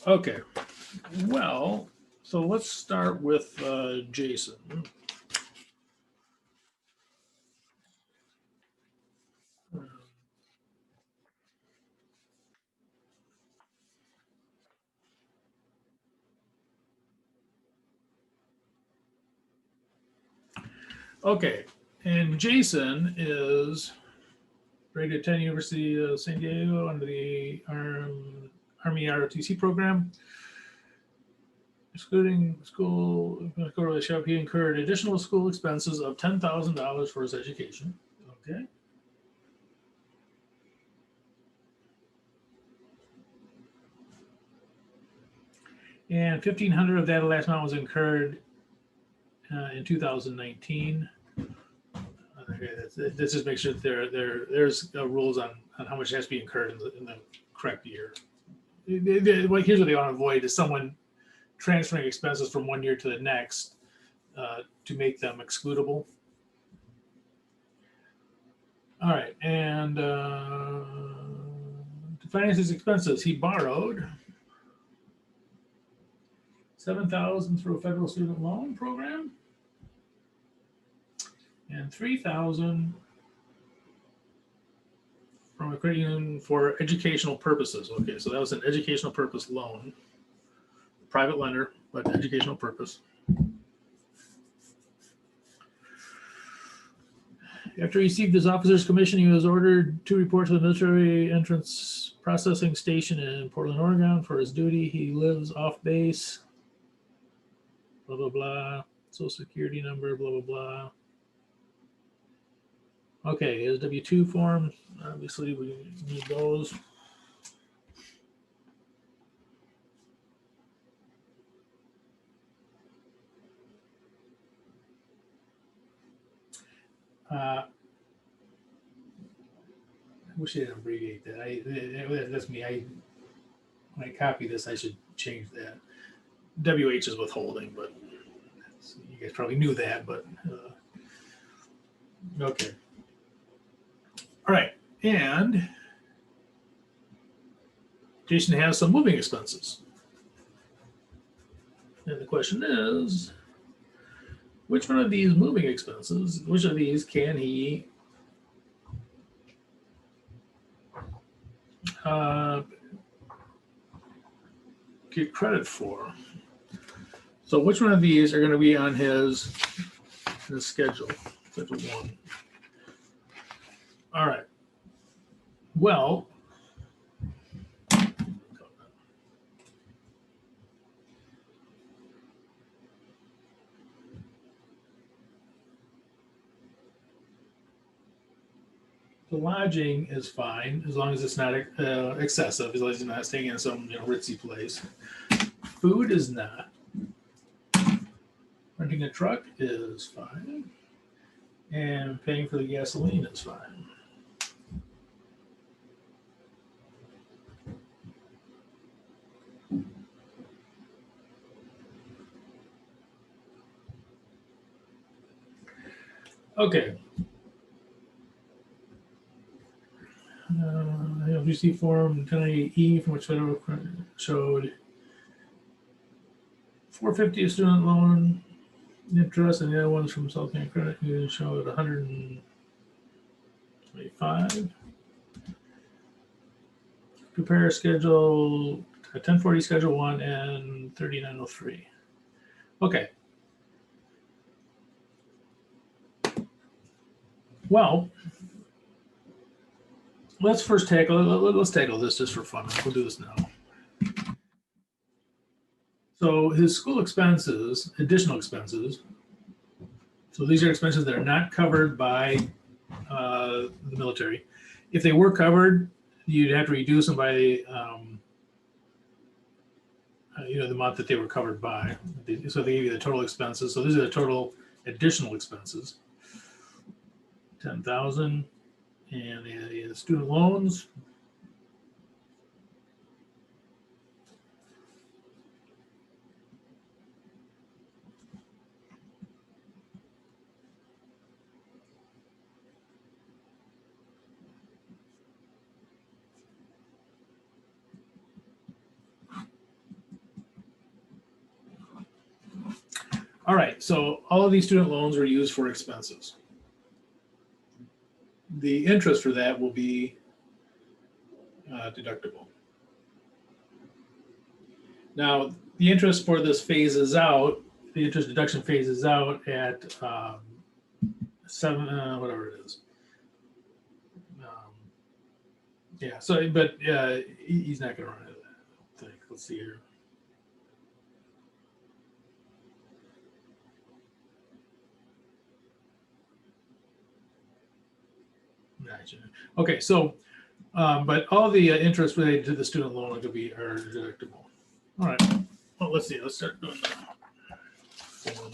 Okay, well, so let's start with Jason. Okay, and Jason is ready to attend University of San Diego under the Army ROTC program. Excluding school shop, he incurred additional school expenses of $10,000 for his education. Okay. And 1,500 of that last amount was incurred in 2019. Okay, let's just make sure that there's rules on how much has to be incurred in the correct year. Here's what they want to avoid is someone transferring expenses from one year to the next to make them excludable. All right, and to finance his expenses, he borrowed $7,000 through a federal student loan program and $3,000 from a credit union for educational purposes. Okay, so that was an educational purpose loan, private lender, but educational purpose. After he received his officer's commission, he was ordered to report to the military entrance processing station in Portland, Oregon for his duty. He lives off base, blah, blah, blah, social security number, blah, blah, blah. Okay, his W-2 form, obviously we need those. I wish I didn't abbreviate that. That's me. When I copy this, I should change that. WH is withholding, but you guys probably knew that, but okay. All right, and Jason has some moving expenses. And the question is, which one of these moving expenses, which of these can he get credit for? So which one of these are going to be on his schedule? Schedule 1. All right. Well, the lodging is fine as long as it's not excessive, as long as you're not staying in some ritzy place. Food is not. Renting a truck is fine. And paying for the gasoline is fine. Okay. LGC form 1098E from which federal showed $450 student loan interest, and the other ones from South Bank Credit Union showed $125. Compare schedule 1040 schedule 1 and 3903. Okay. Well, let's tackle this just for fun. We'll do this now. So his school expenses, additional expenses. So these are expenses that are not covered by the military. If they were covered, you'd have to reduce them by the amount that they were covered by. So they give you the total expenses. So these are the total additional expenses. 10,000, and the student loans. All right, so all of these student loans are used for expenses. The interest for that will be deductible. Now, the interest for this phases out, the interest deduction phases out at 7, whatever it is. Yeah, so, but he's not going to run into that, I don't think. Let's see here. Okay, so, but all the interest related to the student loan are deductible. All right, well, let's see, let's start doing the form.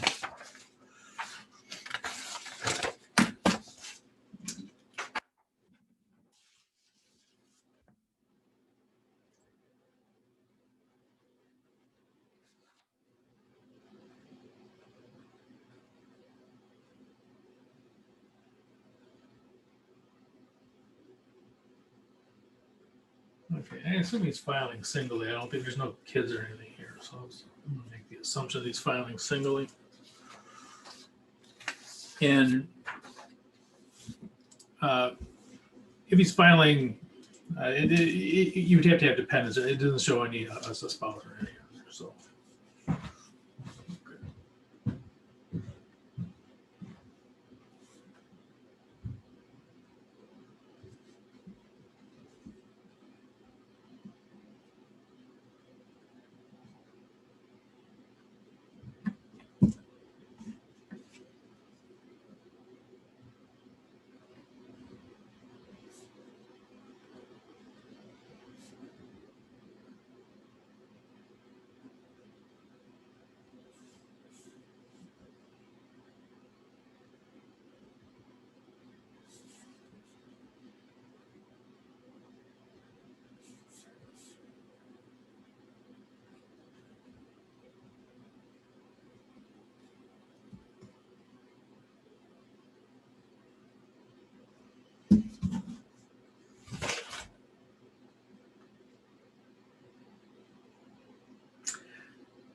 Okay, I assume he's filing singly. I don't think there's no kids or anything here, so I'm gonna make the assumption that he's filing singly. And if he's filing, you would have to have dependents. It doesn't show any a spouse or any other, so.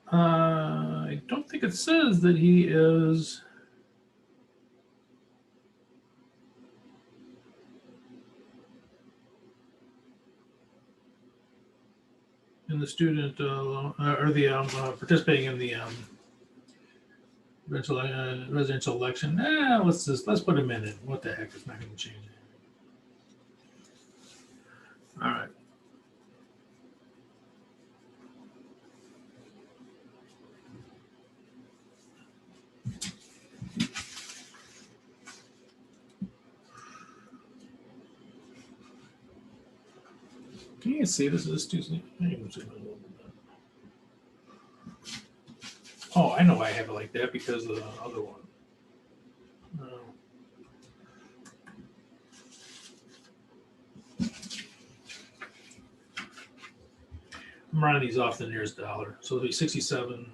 I don't think it says that he is. In the student or the participating in the residential election. Let's put him in it. What the heck? It's not going to change it. All right. Can you see this? Is too soon? Oh, I know why I have it like that, because of the other one. I'm running these off the nearest dollar. So it'll be 67.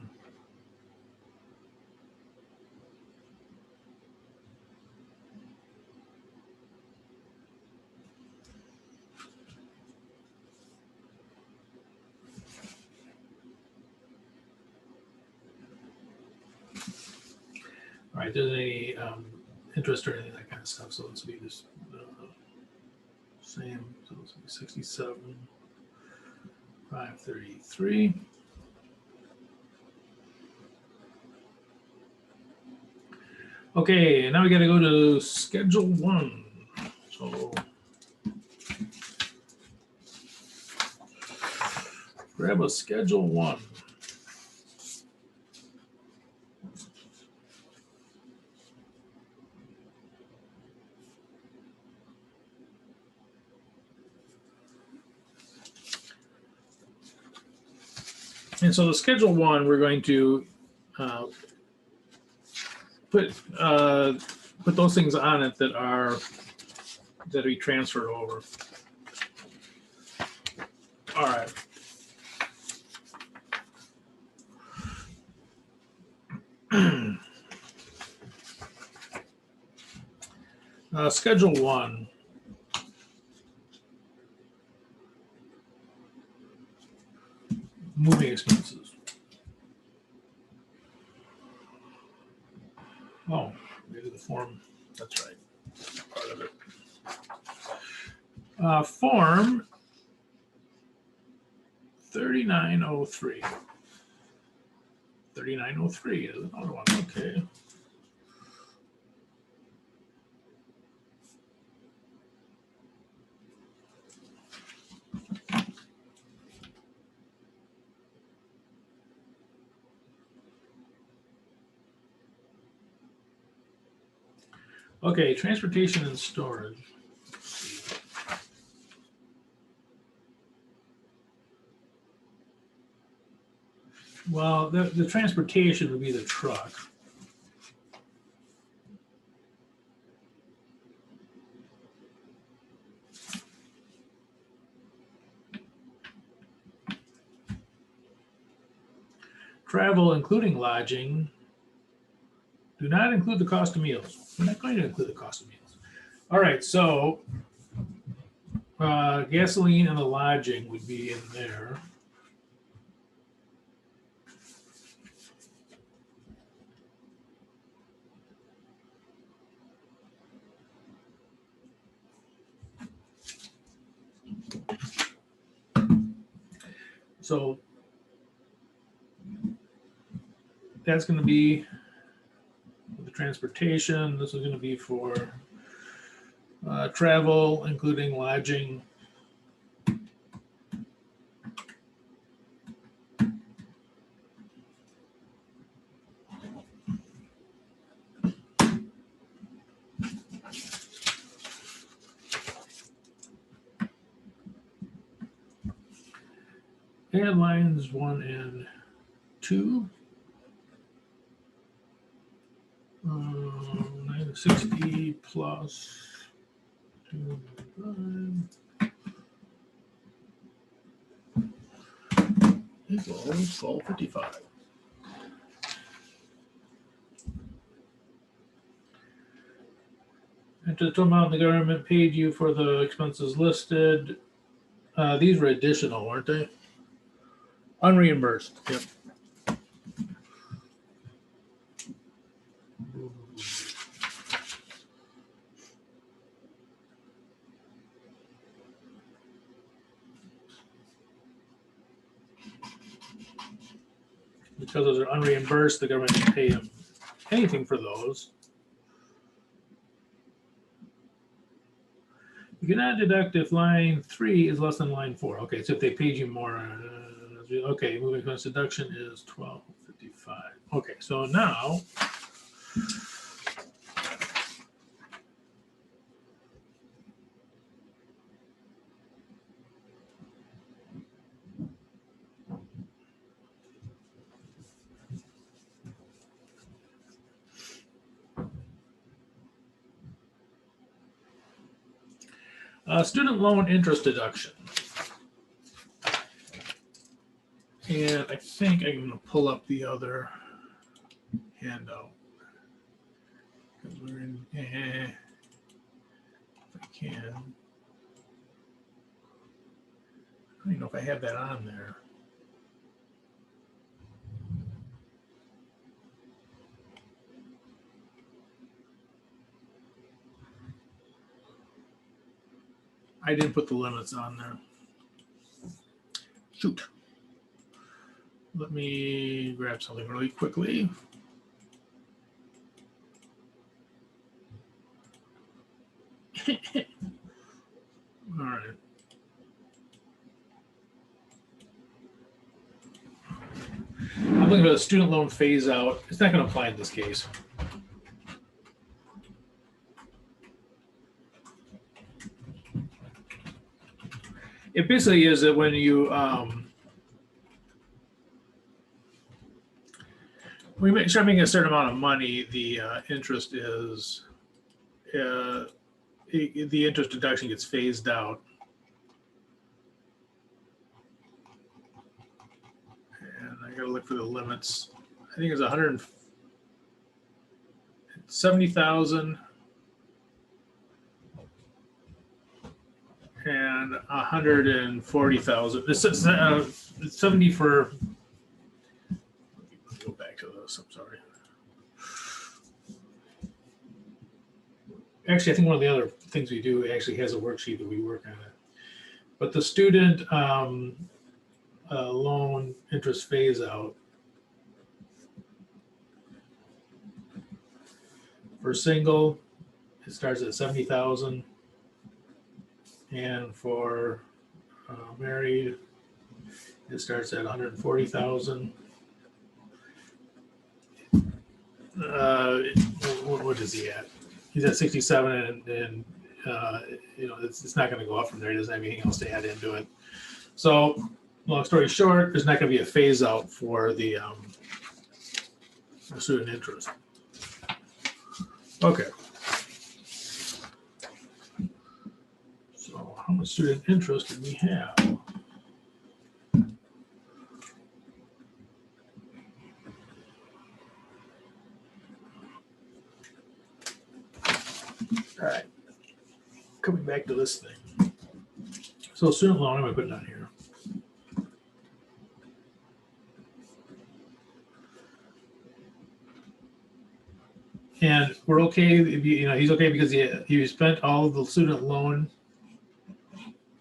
All right, there's any interest or anything, that kind of stuff. So let's be just same. So let's be 67, 533. Okay, now we got to go to Schedule 1. So grab a Schedule 1. And so the Schedule 1, we're going to put those things on it that we transferred over. All right. Schedule 1. Moving expenses. form. That's right. Part of it. Form 3903. 3903 is another one. Okay. Okay, transportation and storage. Well, the transportation would be the truck. Travel, including lodging, do not include the cost of meals. We're not going to include the cost of meals. All right, so gasoline and the lodging would be in there. So that's going to be the transportation. This is going to be for travel, including lodging. And lines 1 and 2. 960 plus 2 equals 1255. And to the total amount the government paid you for the expenses listed. These were additional, weren't they? Unreimbursed. Yep. Because those are unreimbursed, the government didn't pay them anything for those. You cannot deduct if line 3 is less than line 4. Okay, so if they paid you more, okay, moving expense deduction is 1255. Okay, so now student loan interest deduction. And I think I'm going to pull up the other handout. Because we're in, if I can. I don't even know if I have that on there. I didn't put the limits on there. Shoot. Let me grab something really quickly. All right. I'm looking at a student loan phase out. It's not going to apply in this case. It basically is that when you we start making a certain amount of money, the interest is the interest deduction gets phased out. And I got to look for the limits. I think it's 170,000 and 140,000. This is 70 for. Let me go back to this. I'm sorry. actually, I think one of the other things we do actually has a worksheet that we work on it. But the student loan interest phase out for single, it starts at 70,000, and for married, it starts at 140,000. What is he at? He's at 67, and you know, it's not going to go up from there. He doesn't have anything else to add into it. So, long story short, there's not going to be a phase out for the student interest. Okay. So, how much student interest did we have? All right. Coming back to this thing. So, student loan, I'm going to put it down here. And we're okay if you know, he's okay because he spent all of the student loan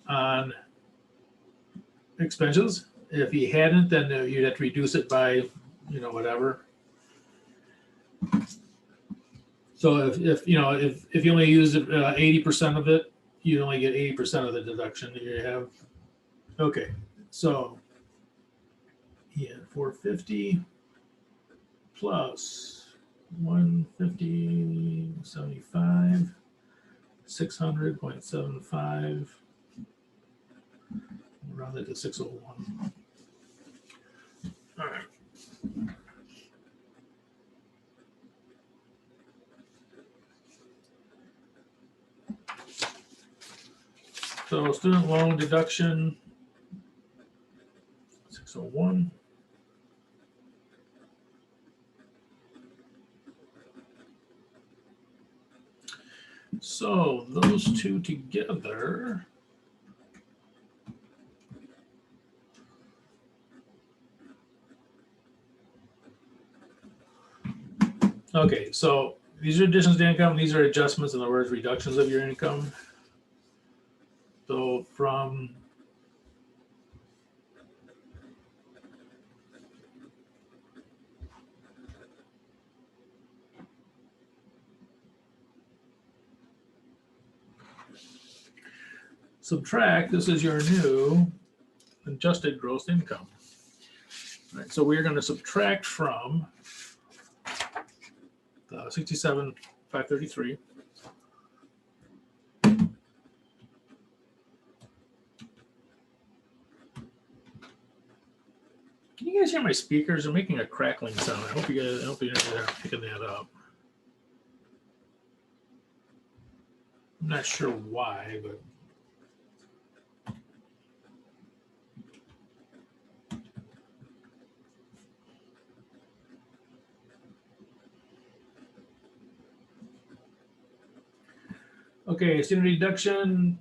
on expenses. If he hadn't, then you'd have to reduce it by, you know, whatever. So if you know, if you only use 80% of it, you only get 80% of the deduction that you have. Okay, so he had 450 plus 150, 75, 600.75. Round it to 601. All right. So student loan deduction, 601. So those two together okay, so these are additions to income, these are adjustments, in other words, reductions of your income. So from subtract, this is your new adjusted gross income. All right, so we're going to subtract from the 67,533. Can you guys hear my speakers? They're making a crackling sound. I hope you guys are picking that up. I'm not sure why, but okay, student deduction.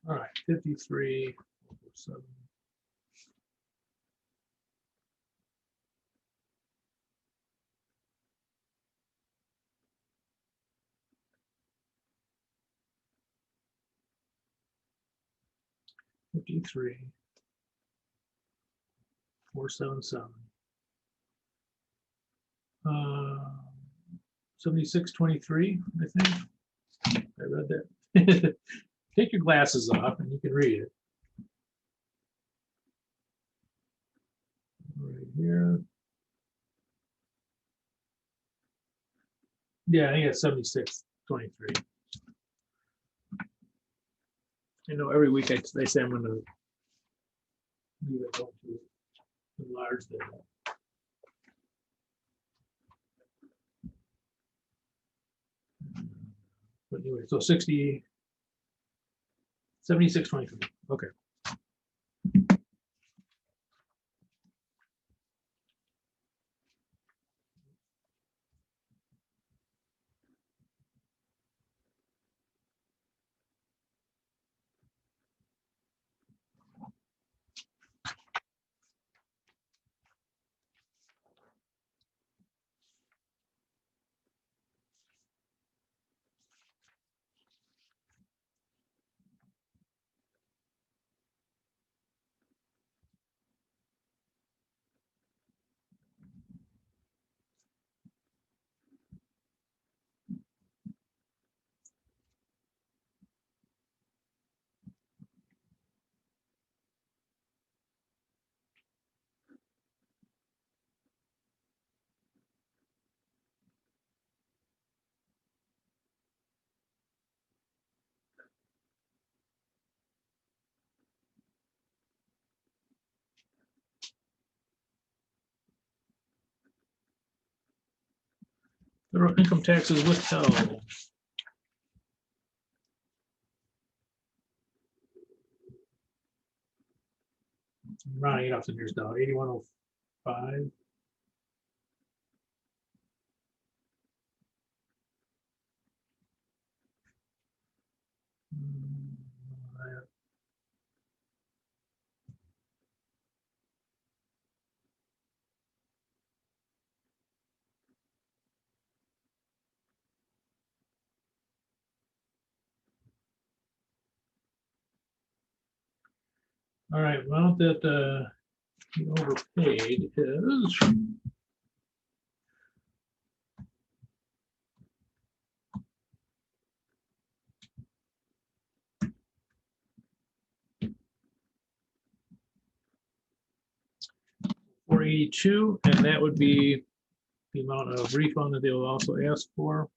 All right, 53, 7. 53, 477. 7623, I think. I read that. Take your glasses off and you can read it. Right here. Yeah, I think it's 7623. I know every week they say I'm going to leave it up to enlarge that. But anyway, so 7623. Okay. Federal income taxes withheld. Rounding it off the nearest dollar, 8105. All right, amount that he overpaid is $482, and that would be the amount of refund that they will also ask for.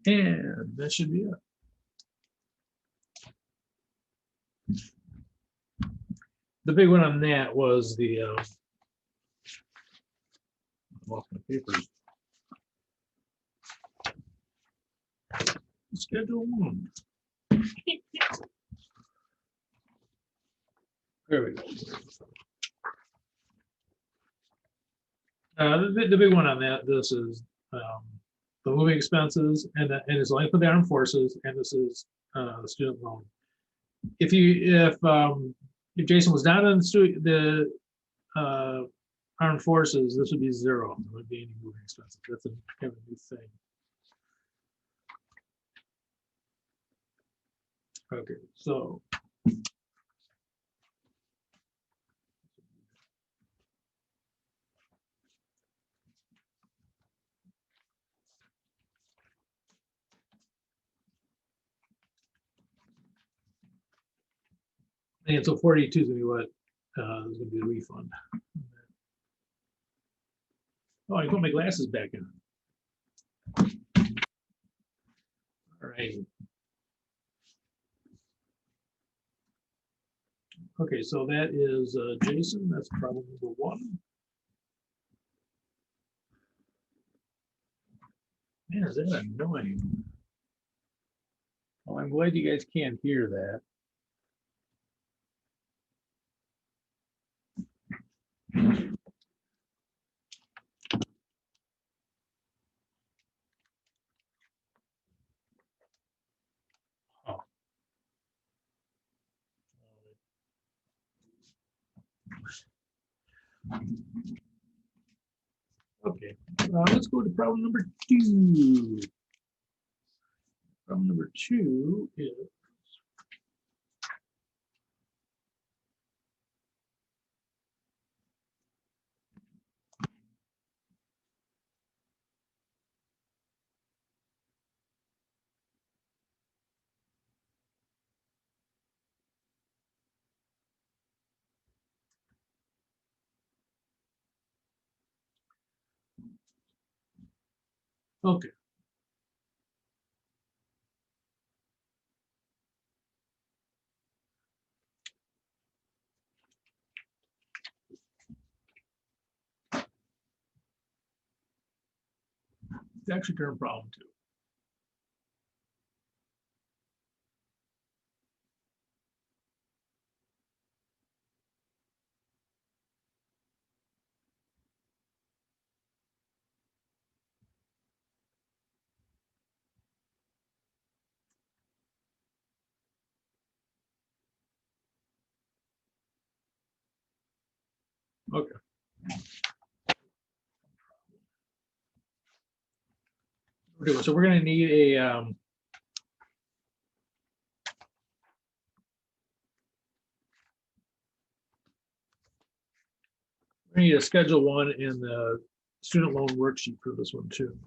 And that should be it. The big one on that was the lost my papers. Schedule 1. There we go. The big one on that, this is the moving expenses, and it's only for the armed forces, and this is the student loan. If Jason was not on the armed forces, this would be 0. There would be any moving expenses. That's a kind of a new thing. Okay, so and so 42 is gonna be what is gonna be a refund. Oh, I put my glasses back in. All right. Okay, so that is Jason. That's problem number 1. Man, is that annoying? Well, I'm glad you guys can't hear that. Okay, let's go to problem number 2. Problem number 2 is okay. It's actually current problem 2. Okay. Okay, so we're going to need a we need a schedule 1 in the student loan worksheet for this one too.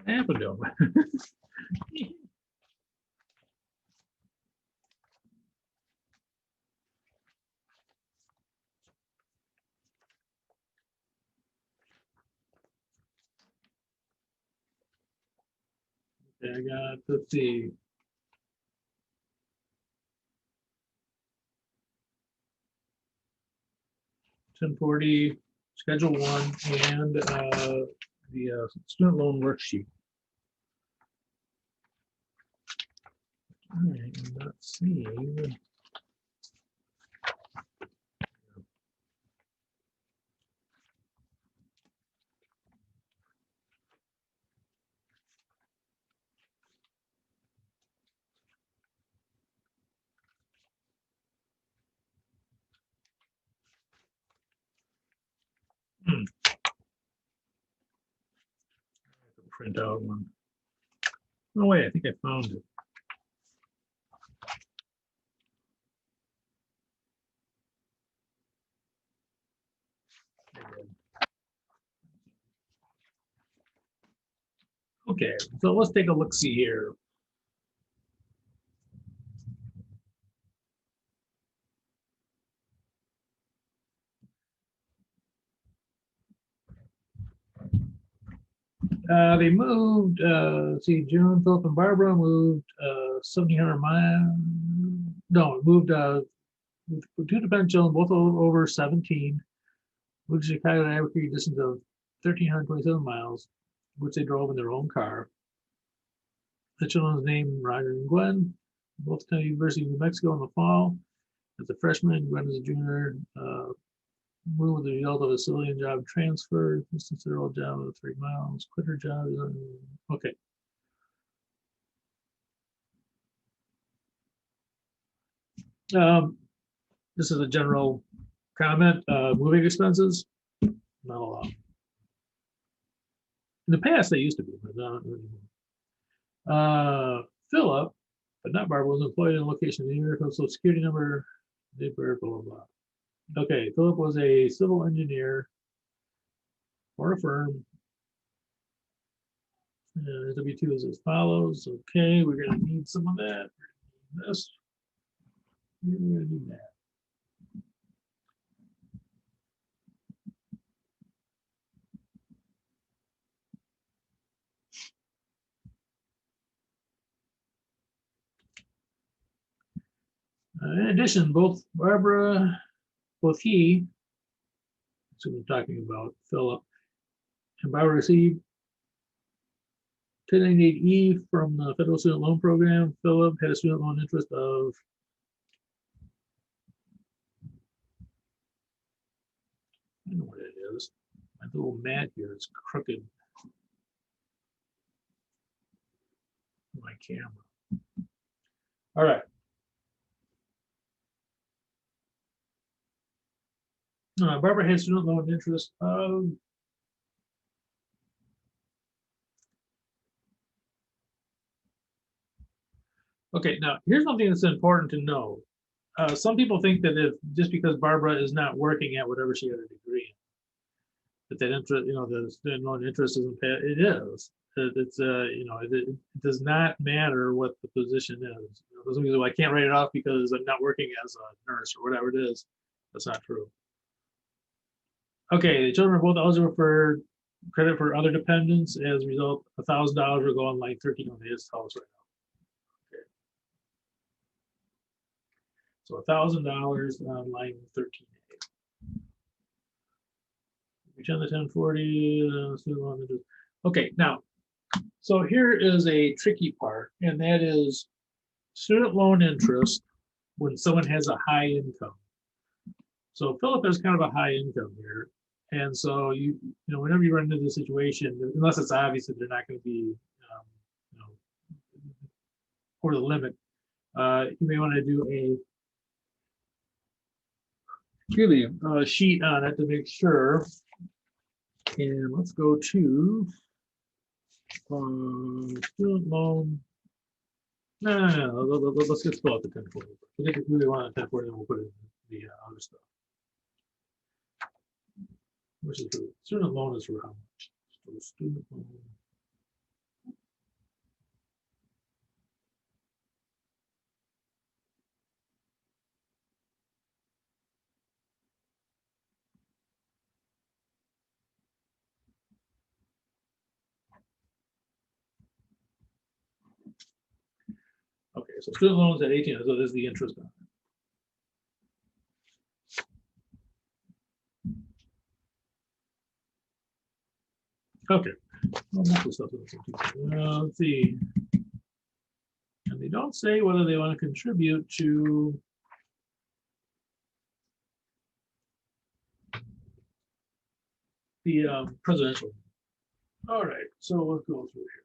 What happened to them? Okay, I got, let's see. $10.40 schedule 1 and the student loan worksheet. All right, I'm not seeing. Print out one. Oh wait, I think I found it. Okay, so let's take a look. See here. They moved. See, June, Philip, and Barbara moved 1,700 miles. No, moved with 2 dependent children, both over 17. Moved to Chicago, an average distance of 1,327 miles, which they drove in their own car. The children's name Roger and Gwen, both attended University of New Mexico in the fall. As a freshman, Gwen as a junior. Moved with the result of a civilian job transfer, distance to her old job of 3 miles, quit her job. Okay. This is a general comment. Moving expenses, not a lot. In the past, they used to be, but not anymore. Philip, but not Barbara, was employed in a location in New York, Social Security number, date birth, blah, blah, blah. Okay, Philip was a civil engineer for a firm. W2 is as follows. Okay, we're going to need some of that. This. We're going to need that. In addition, both Barbara both he, so we're talking about Philip, and Barbara received 1098E from the Federal Student Loan Program. Philip had a student loan interest of I don't know what it is. My little mat here is crooked. My camera. All right. Barbara had student loan interest of okay. Now here's something that's important to know. Some people think that if just because Barbara is not working at whatever she had a degree in, that interest, the student loan interest isn't paid. It is. It's it does not matter what the position is. Some people say, well, I can't write it off because I'm not working as a nurse or whatever it is. That's not true. Okay, the children are both eligible for credit for other dependents. As a result, $1,000 will go on line 13 on the tell us right now. Okay. So $1,000 on line 13. Return the 1040. Okay, now, so here is a tricky part, and that is student loan interest when someone has a high income. So Philip has kind of a high income here. And so whenever you run into this situation, unless it's obvious that they're not going to be over the limit, you may want to do a sheet on it to make sure. And let's go to student loan. No. Let's just fill out the 1040. If we really want a 1040, then we'll put it in the other stuff. Which is the student loan is for how much? So student loan. Okay, so student loans at 18, so there's the interest on it. Okay, let's see. And they don't say whether they want to contribute to the presidential. All right, so let's go through here.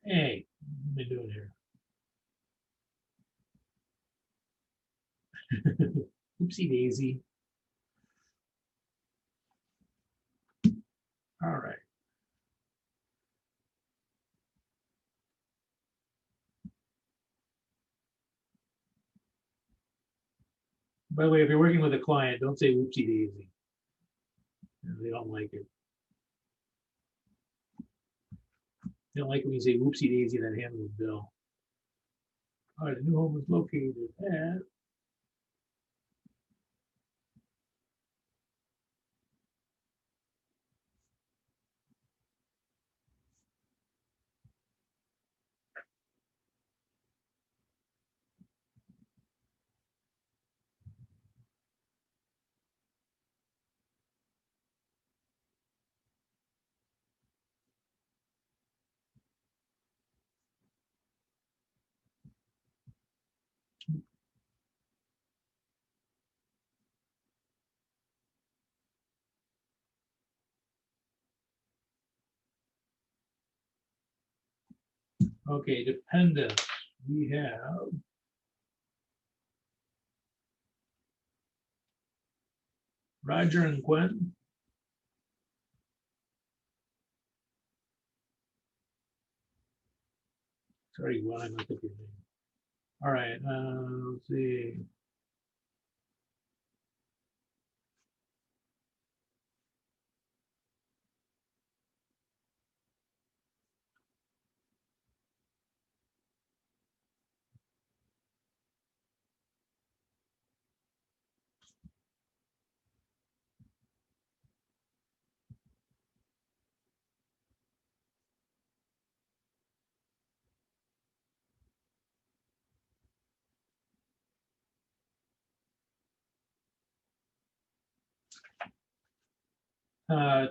Hey, what am I doing here? Oopsie daisy. All right. By the way, if you're working with a client, don't say whoopsie daisy. They don't like it. They don't like it when you say whoopsie daisy that handles the bill. All right, the new home is located at. Okay, dependent. We have Roger and Gwen. Sorry, Gwen, I messed up your name. All right, let's see.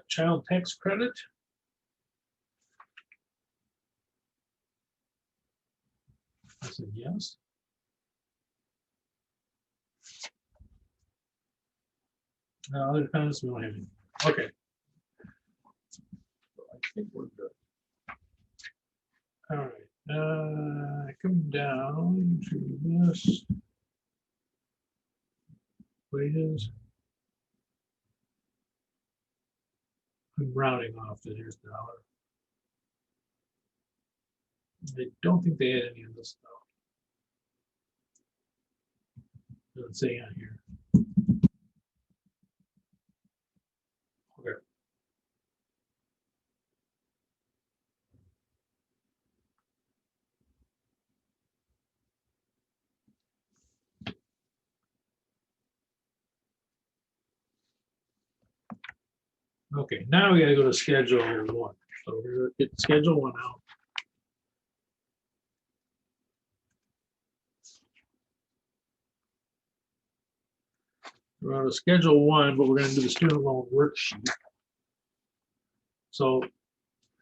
Child tax credit. I said yes. Other comments, we don't have any. Okay. I think we're good. All right. Come down to this. Wages. I'm rounding off to here's dollar. I don't think they had any of this stuff. Doesn't say on here. Okay. Okay, now we gotta go to schedule 1. So we're gonna get schedule 1 out. We're on to schedule 1, but we're gonna do the student loan worksheet. So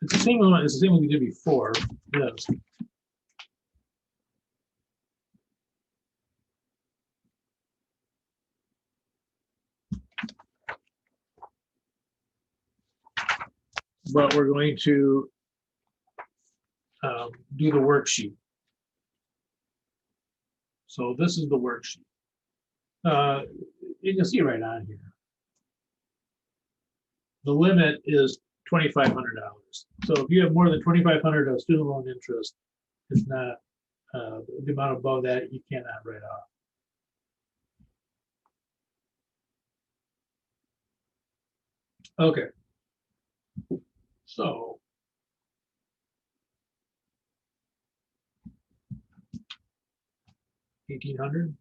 it's the same one, it's the same one we did before. Yes. But we're going to do the worksheet. So this is the worksheet. You can see right on here. The limit is $2,500. So if you have more than $2,500 of student loan interest, it's not the amount above that you cannot write off. Okay. So $1,800.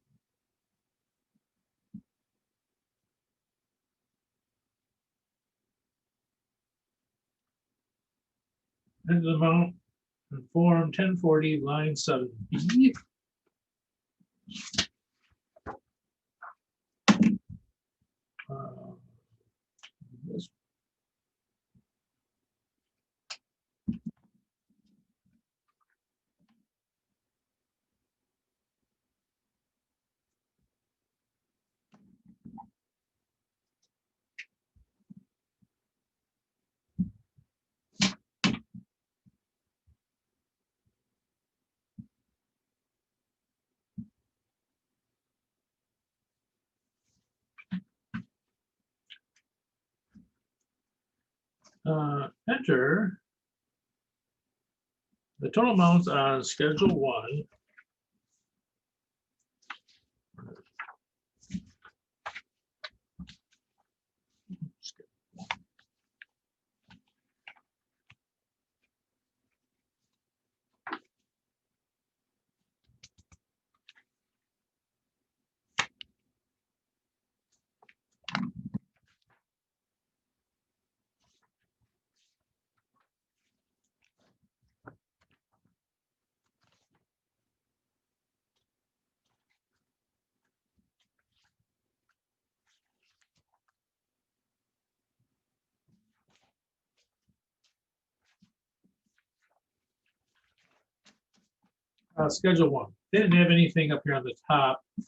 And the amount in form 1040 line 7B. This. Enter the total amounts on schedule 1. Schedule 1. They didn't have anything up here on the top. I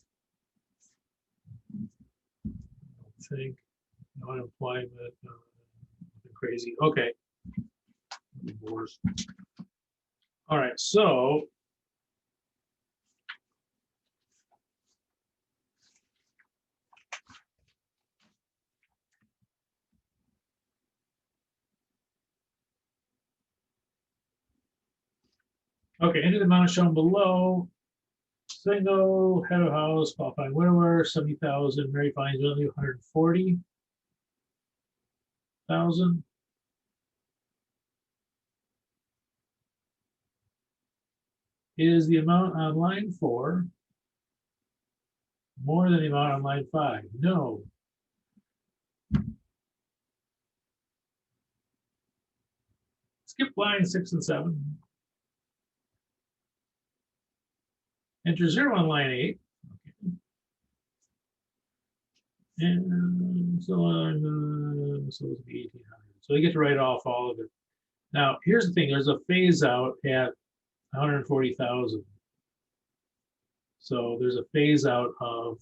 don't think. No unemployment, nothing crazy. Okay. Divorce. All right, so okay, enter the amount shown below. Single, head of house, qualifying widower, 70,000, Mary finds only 140,000. Is the amount on line 4 more than the amount on line 5? No. Skip line 6 and 7. Enter 0 on line 8. Okay. And so on, so it's 1,800. So they get to write off all of it. Now, here's the thing, there's a phase out at 140,000. So there's a phase out of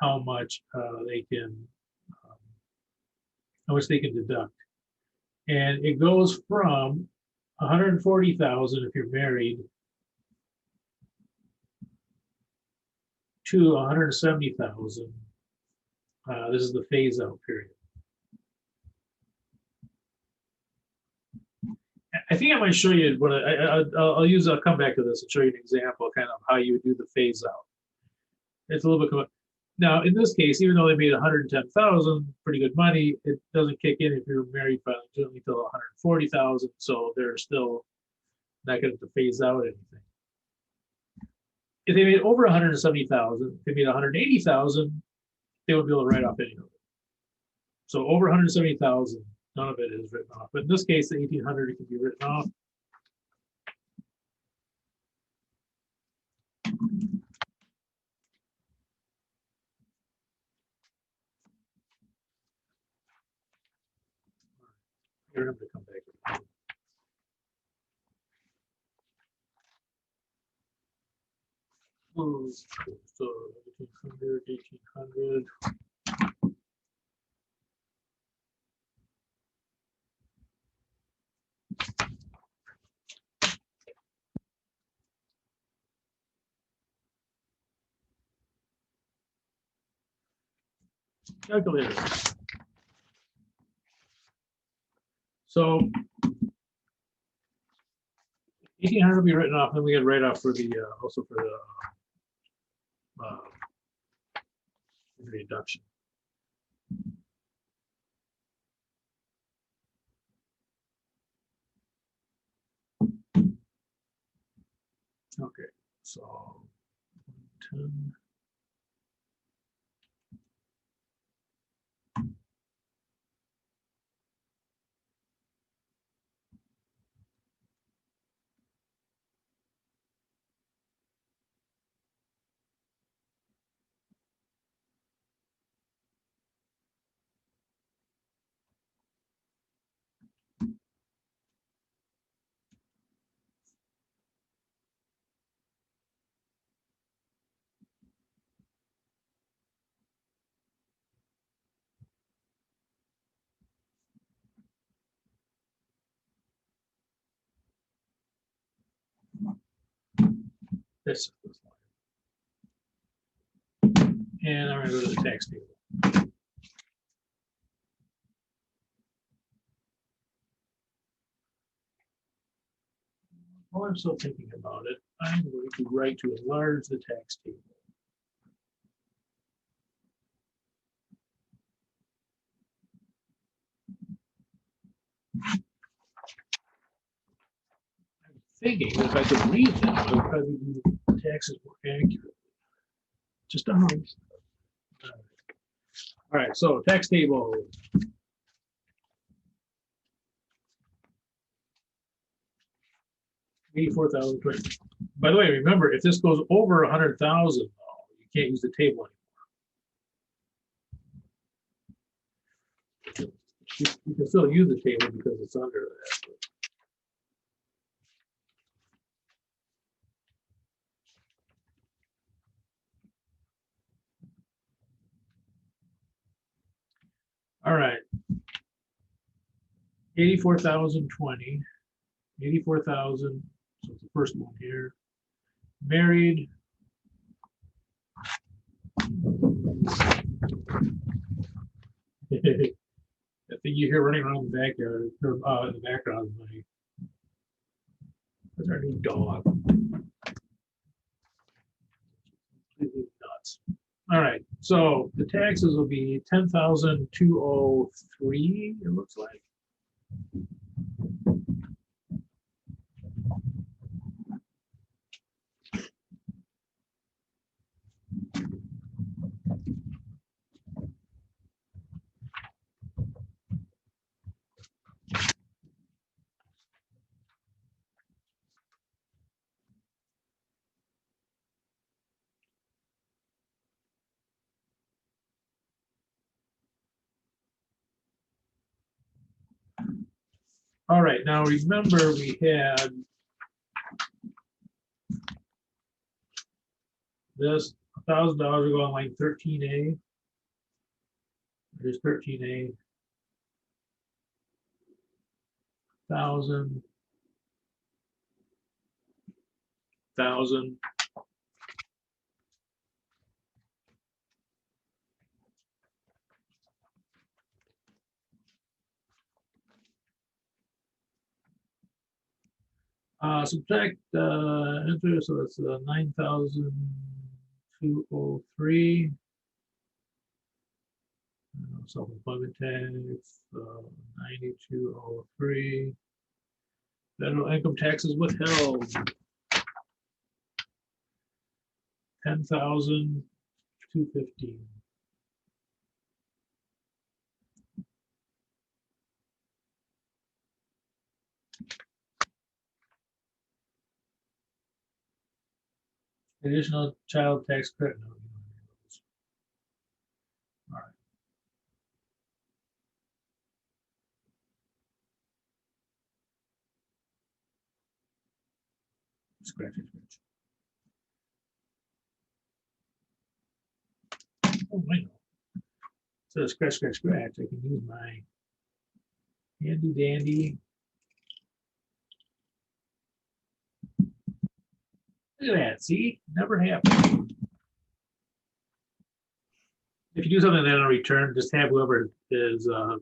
how much they can, how much they can deduct. And it goes from 140,000 if you're married to 170,000. This is the phase out period. I think I might show you what I'll come back to this and show you an example kind of how you would do the phase out. It's a little bit, now in this case, even though they made 110,000, pretty good money, it doesn't kick in if you're married jointly till 140,000. So they're still not going to phase out anything. If they made over 170,000, if they made 180,000, they would be able to write off any of it. So over 170,000, none of it is written off. But in this case, the 1,800 can be written off. You're going to come back. So 1,800, 1,800. Calculator. So 1,800 will be written off, then we get write off for the also for the deduction. Okay, so 10. This and I'm going to go to the tax table. While I'm still thinking about it, I'm going to write to enlarge the tax table. I'm thinking that if I could read them, I would probably do the taxes more accurately. Just a hunch. All right, so tax table. $84,020. By the way, remember, if this goes over 100,000, you can't use the table anymore. You can still use the table because it's under that. All right. 84,020. 84,000. So it's the first one here. Married. I think you hear running around the backyard, or in the background. That's our new dog. Completely nuts. All right, so the taxes will be 10,203. It looks like. All right, now remember we had this $1,000 will go on line 13A. There's 13A. 1,000. Subtract interest, so that's 9,203. Self-employment tax, 9,203. Federal income taxes withheld, 10,215. Additional child tax credit. No, all right. Scratch it. Oh, I know. So scratch, scratch, scratch. I can use my handy dandy. Look at that. See, never happened. If you do something then in return, just have whoever is, you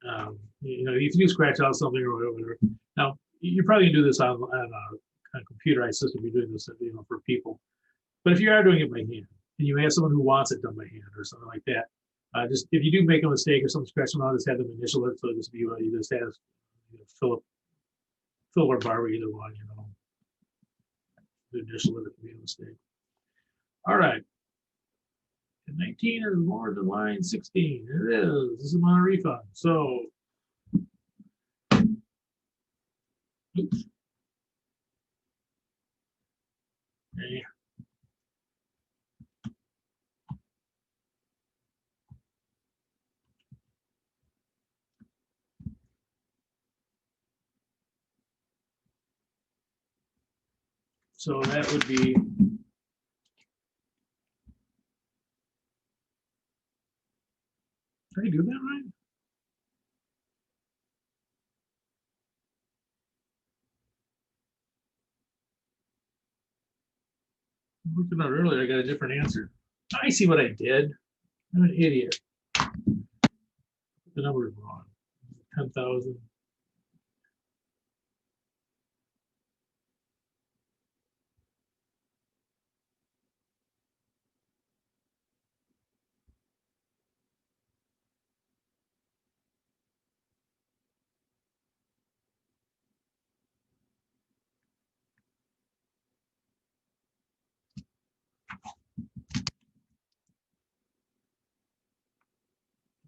know, if you do scratch out something or whatever. Now, you're probably gonna do this on a computerized system. You're doing this, you know, for people. But if you are doing it by hand, and you have someone who wants it done by hand or something like that, just if you do make a mistake or something, scratch them out, just have them initial it. So just be you just have Philip or Barbara, either one, you know, the initial it if you made a mistake. All right. 19 is more than line 16. It is. This is my refund. So, oops. Okay. So that would be Did I do that right? I looked it up earlier. I got a different answer. I see what I did. I'm an idiot. The number is wrong. 10,000.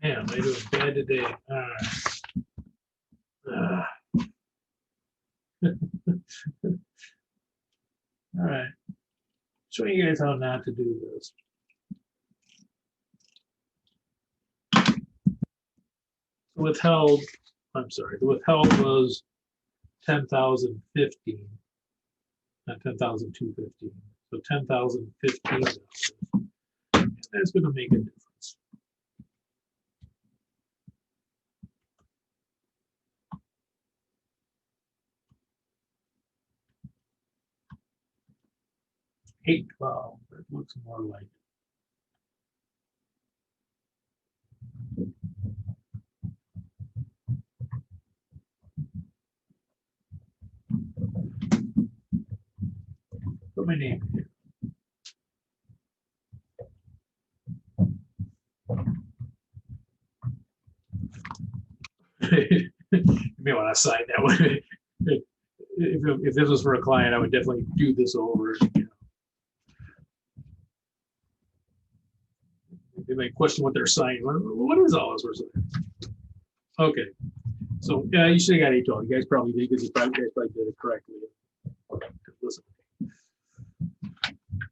Man, I doing bad today. All right. All right. Showing you guys how not to do this. Withheld, I'm sorry, the withheld was 10,015, not 10,215. So 10,015. That's going to make a difference. $812. That looks more like it. Put my name here. You may want to sign that one. If this was for a client, I would definitely do this over. You know. They may question what they're signing. What is all this? Okay, so yeah, you should have got 812. You guys probably did because you guys probably did it correctly. Listen.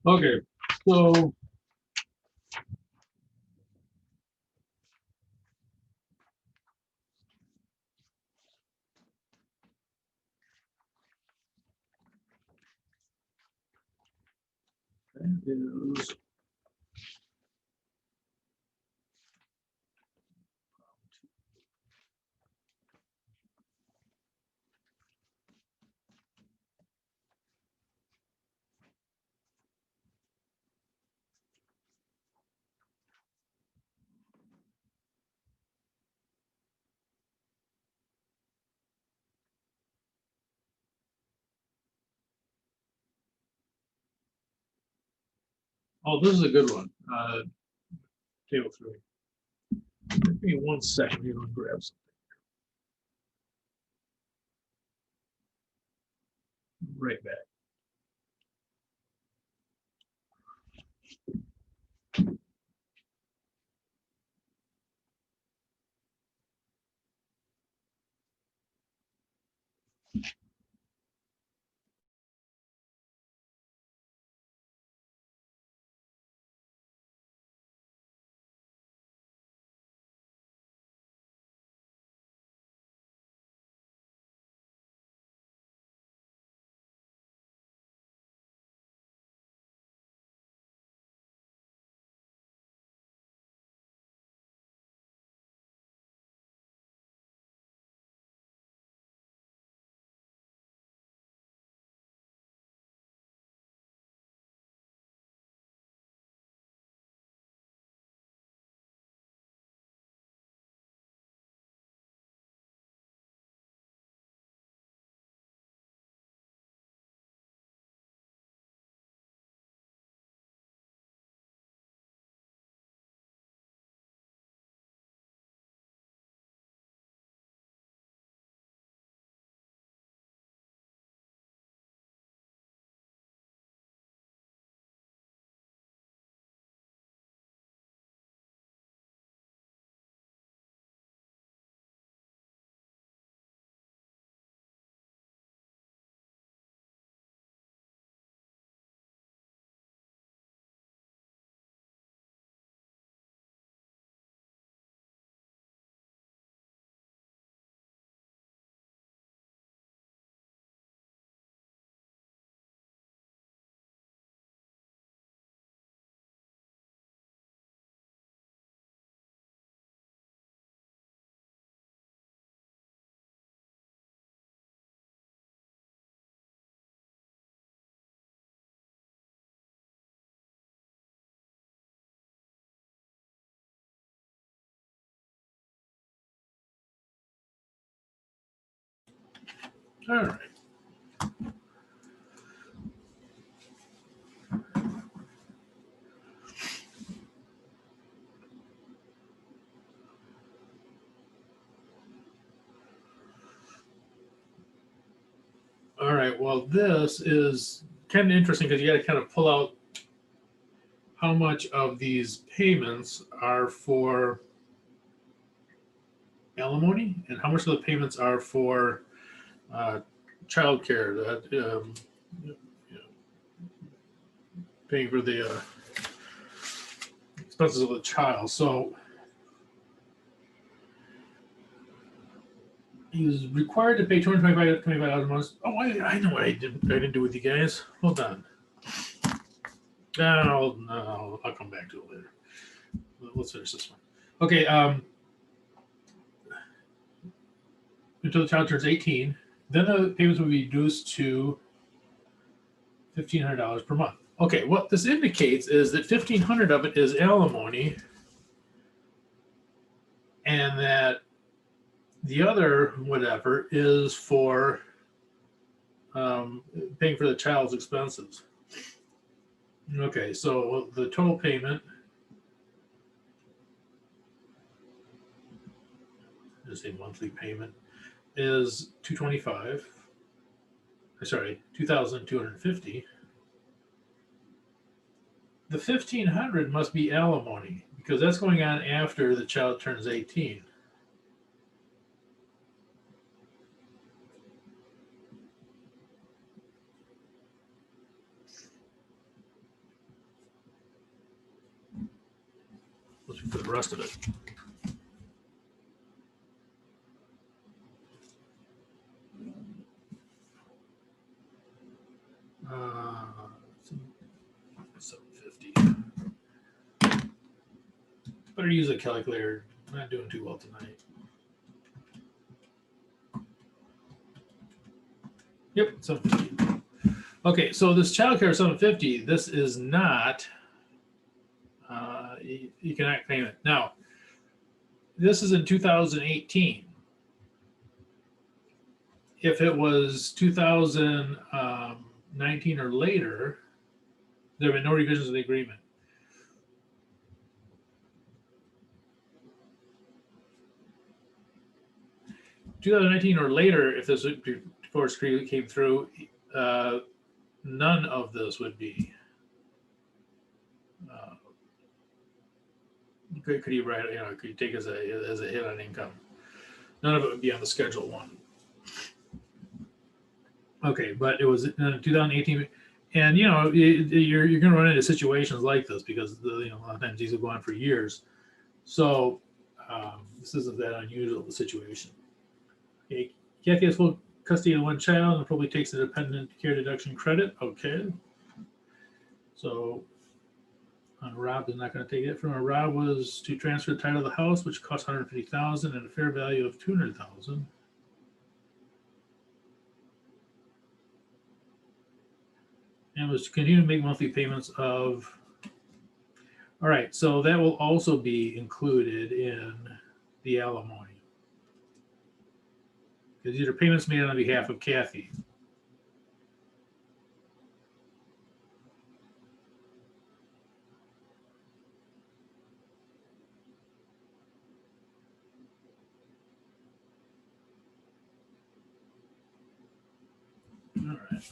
Okay, so is oh, this is a good one. Table 3. Give me 1 second. You're going to grab something. Right back. All right. All right. Well, this is kind of interesting because you got to kind of pull out how much of these payments are for alimony and how much of the payments are for childcare, paying for the expenses of the child. So he was required to pay $225 a month. Oh, I know what I didn't do with you guys. Hold on. No, I'll come back to it later. Let's finish this one. Okay. Until the child turns 18, then the payments will be reduced to $1,500 per month. Okay, what this indicates is that $1,500 of it is alimony, and that the other whatever is for paying for the child's expenses. Okay, so the total payment is a monthly payment is $2,250. The $1,500 must be alimony because that's going on after the child turns 18. Let's put the rest of it. So better use a calculator. I'm not doing too well tonight. Yep, 750. Okay, so this child care 750, this is not, you cannot claim it. Now, this is in 2018. If it was 2019 or later, there have been no revisions of the agreement. 2019 or later, if this divorce decree came through, none of this would be. Could you write? Could you take as a hit on income? None of it would be on the Schedule 1. Okay, but it was 2018, and you're going to run into situations like this because a lot of times these will go on for years. So this isn't that unusual of a situation. Okay, Kathy has full custody of one child and probably takes a dependent care deduction credit. Okay, so Rob is not going to take it from her. Rob was to transfer the title of the house, which cost $150,000 and a fair value of $200,000. And was to continue to make monthly payments of. All right, so that will also be included in the alimony. Because these are payments made on behalf of Kathy. All right.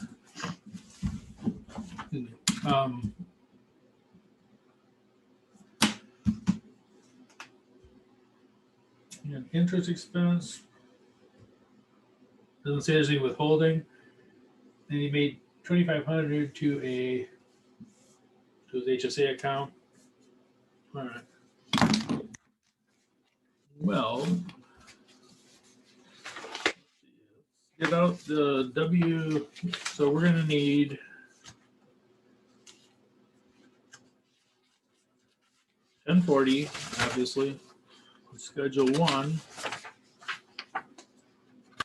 Interest expense. Doesn't say there's any withholding. Then he made $2,500 to his HSA account. All right. Well, get out the W. So we're going to need $1040, obviously. Schedule 1.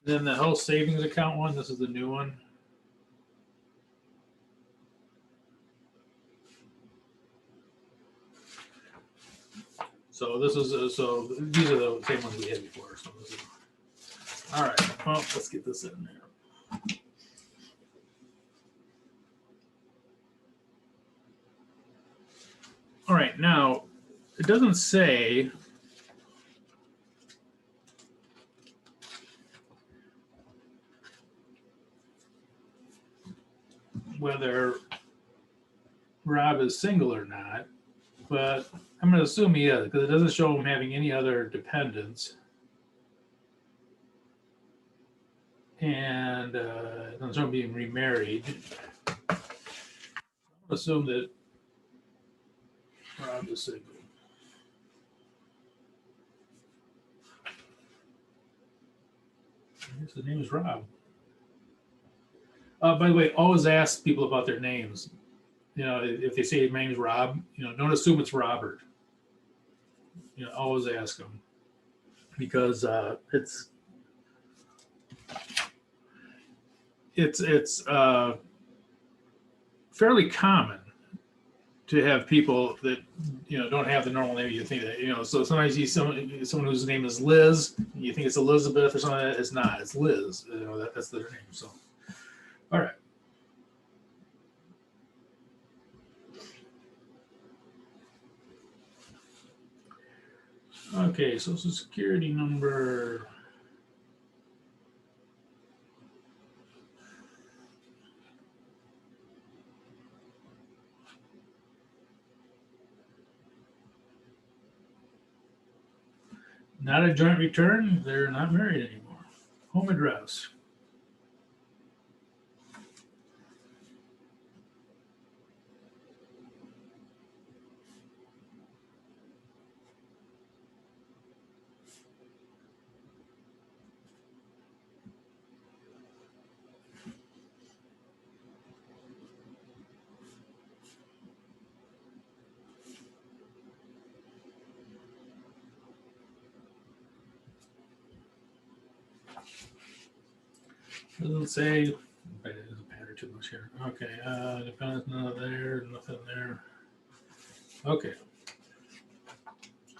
Then the health savings account one. This is the new one. So this is so these are the same ones we had before. So this is, all right. Well, let's get this in there. All right. Now it doesn't say whether Rob is single or not, but I'm going to assume he is because it doesn't show him having any other dependents. And it doesn't show him being remarried. I'm going to assume that Rob is single. I guess his name is Rob. By the way, always ask people about their names. If they say my name is Rob, don't assume it's Robert. Always ask them because it's fairly common to have people that don't have the normal name. You think that so sometimes you see someone whose name is Liz, you think it's Elizabeth or something. It's not. It's Liz. That's their name. So, all right. Okay, Social Security number. Not a joint return. They're not married anymore. Home address. Doesn't say. There's a pattern too much here. Okay, dependence not there, nothing there. Okay.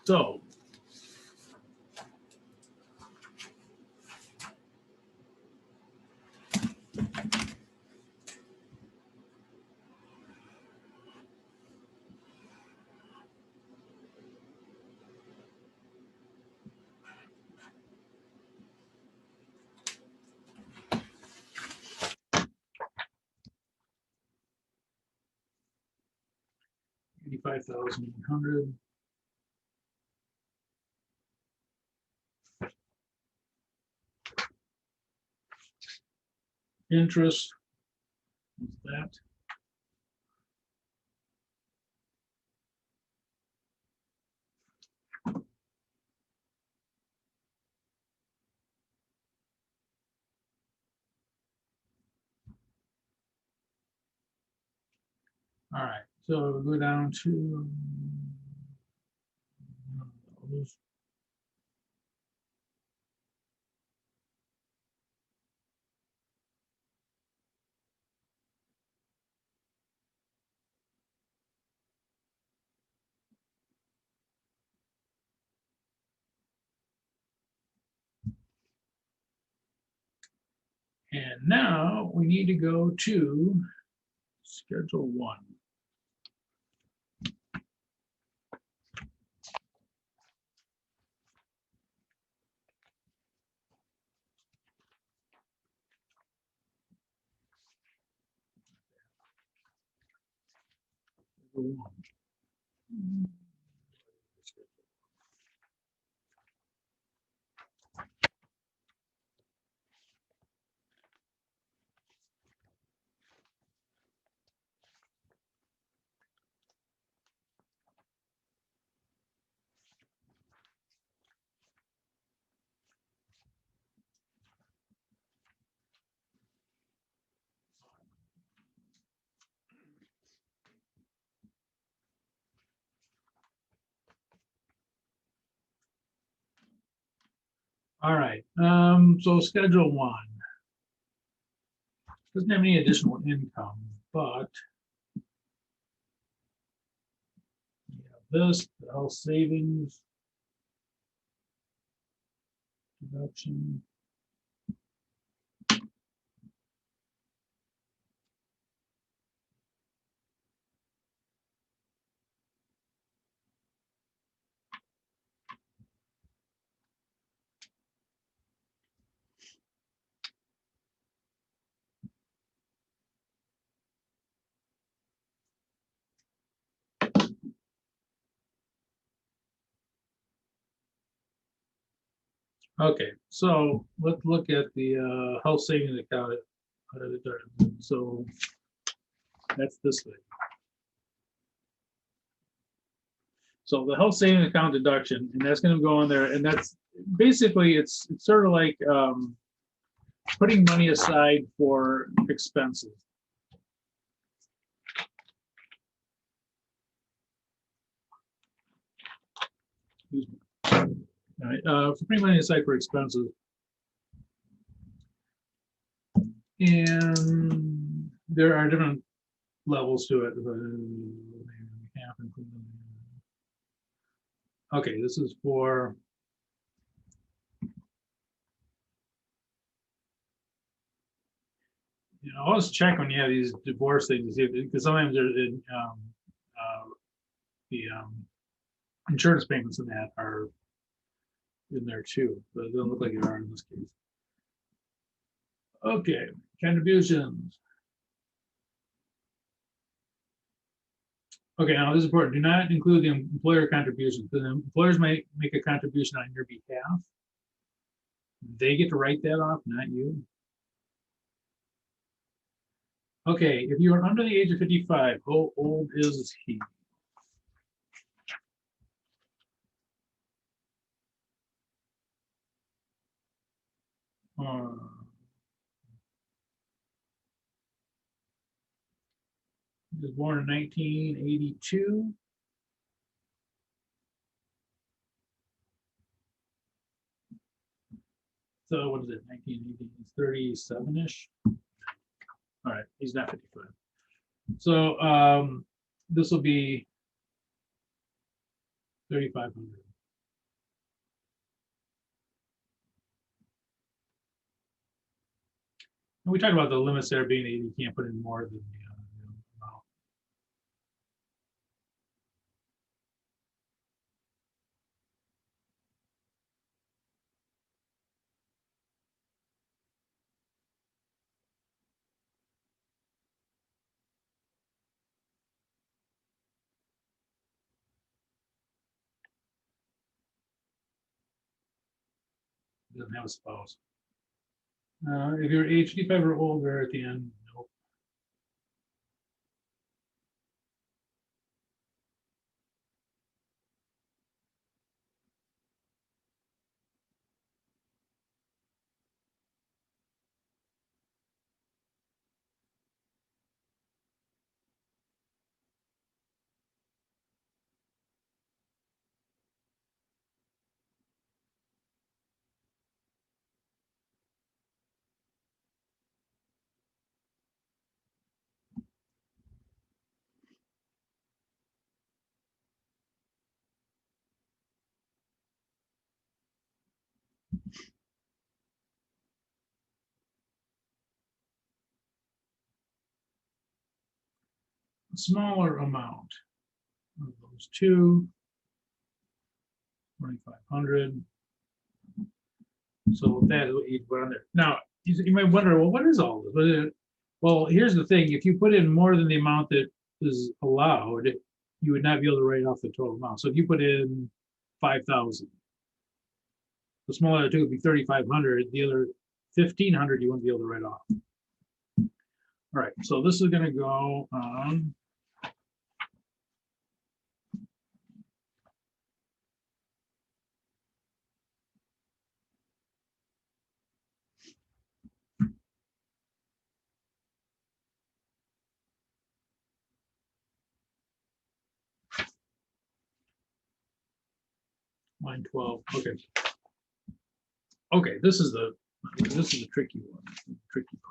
So $85,100. Interest. What's that? All right, so go down to and now we need to go to Schedule 1. Schedule 1. All right, so Schedule 1 doesn't have any additional income, but this, the health savings, deduction. Okay, so let's look at the health savings account. So that's this thing. So the health savings account deduction, and that's going to go in there, and that's basically it's sort of like putting money aside for expenses. Excuse me. All right, so putting money aside for expenses. And there are different levels to it. Okay, this is for always check when you have these divorce things, because sometimes there's the insurance payments in that are in there too, but it doesn't look like they are in this case. Okay, contributions. Okay, now this is important. Do not include the employer contributions. The employers might make a contribution on your behalf. They get to write that off, not you. Okay, if you are under the age of 55, how old is he? He was born in 1982. So what is it, 1980, 37-ish? All right, he's not 55. So this will be 3,500. And we talked about the limits there being that you can't put in more than the amount. Doesn't have a spouse. If you're age 55 or older at the end, no. A smaller amount of those two, 2,500. So that is what you put on there. Now, you might wonder, well, what is all this? Well, here's the thing. If you put in more than the amount that is allowed, you would not be able to write off the total amount. So if you put in 5,000, the smaller of the two would be 3,500. The other 1,500 you wouldn't be able to write off. All right, so this is going to go on. Line 12. Okay. Okay, this is the tricky one, the tricky part.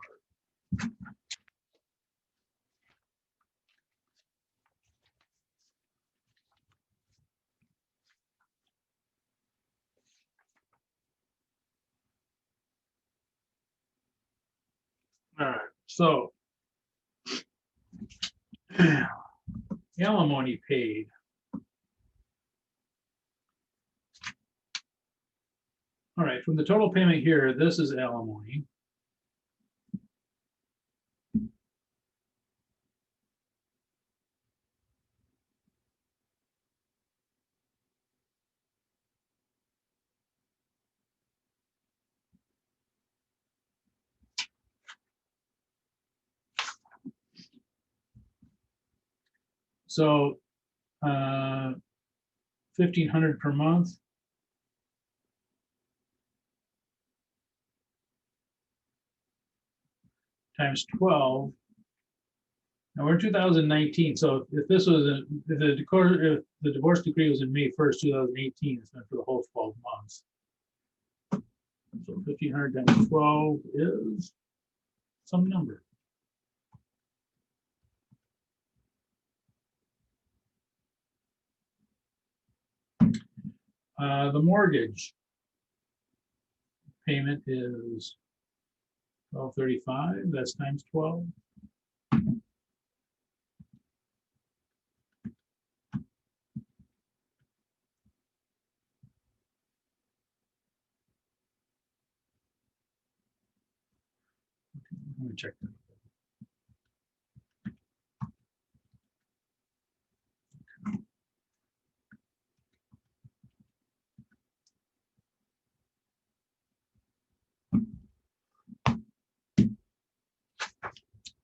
All right, so alimony paid. All right, from the total payment here, this is alimony. So 1,500 per month. Times 12. Now we're in 2019. So if this was if the divorce decree was in May 1st, 2018, it's meant for the whole 12 months. So 1,500 times 12 is some number. The mortgage payment is 1,235. That's times 12. Let me check that.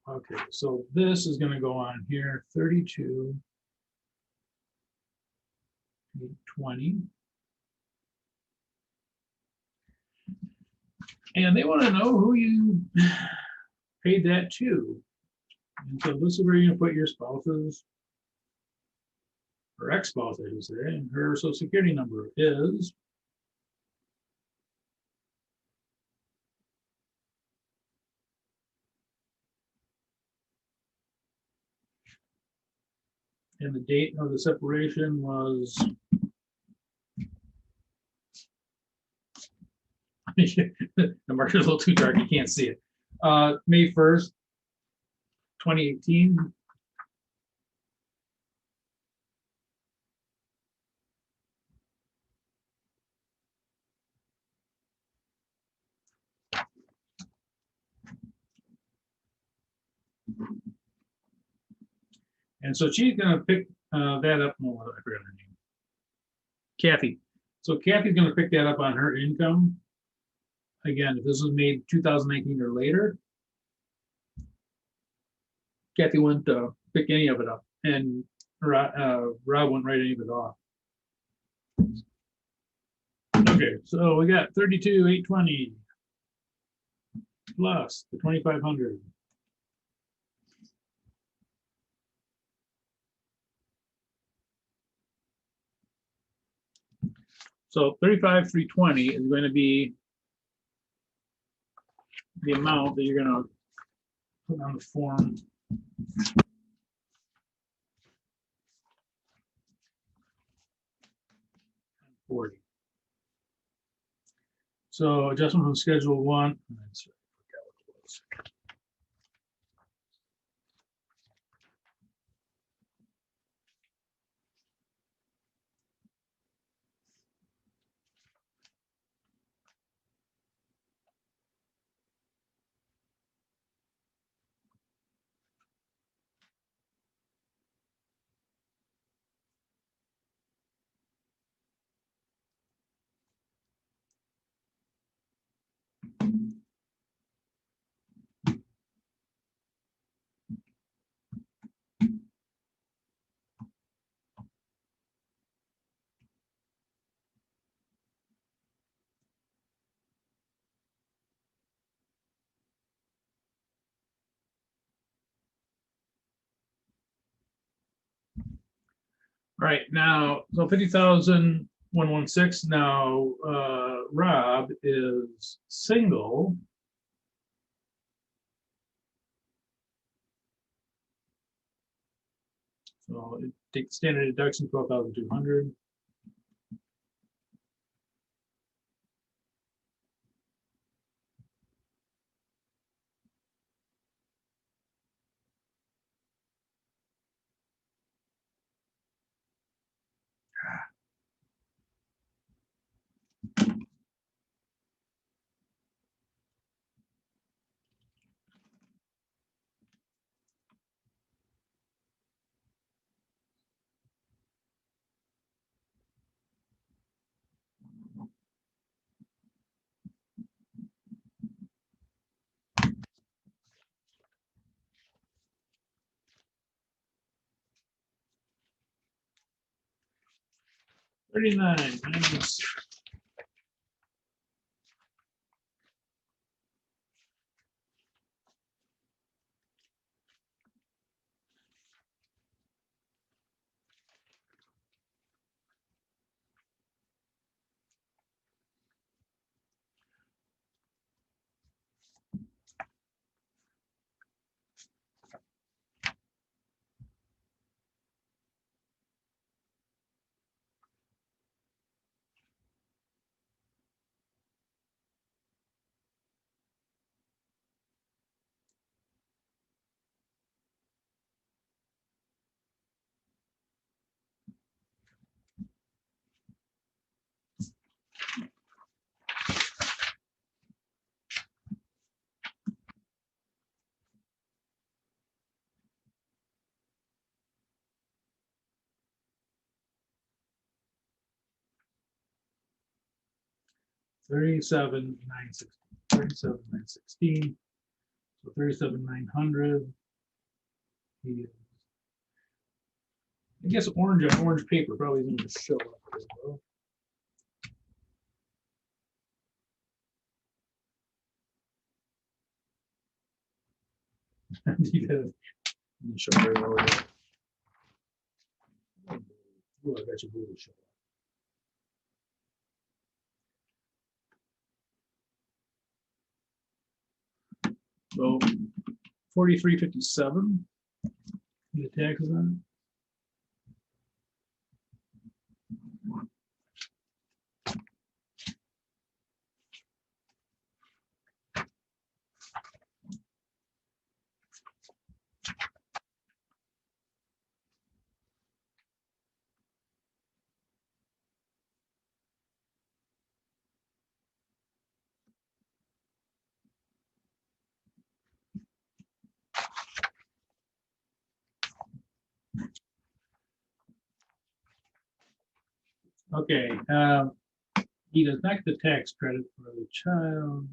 Okay, so this is going to go on here, 32, 20. And they want to know who you paid that to. And so this is where you're going to put your spouse's, or ex-spouse, I should say, and her social security number is And the date of the separation was the marker's a little too dark, you can't see it. May 1st, 2018. And so she's going to pick that up. Oh, I forgot her name. Kathy. So Kathy's going to pick that up on her income. Again, if this was made 2019 or later, Kathy wouldn't pick any of it up, and Rob wouldn't write any of it off. Okay, so we got 32,820 plus the 2,500. So 35,320 is going to be the amount that you're going to put on the form. $40. So adjustment from Schedule 1. That's, right now, so 50,116. Now, Rob is single. So it takes standard deduction 12,200. $39 minus $37,916. So 37,900. I guess orange on orange paper probably isn't going to show up as well. Show very well. Oh, I bet you will show up. So 43.57. The taxes on Okay, he does not get the tax credit for the child.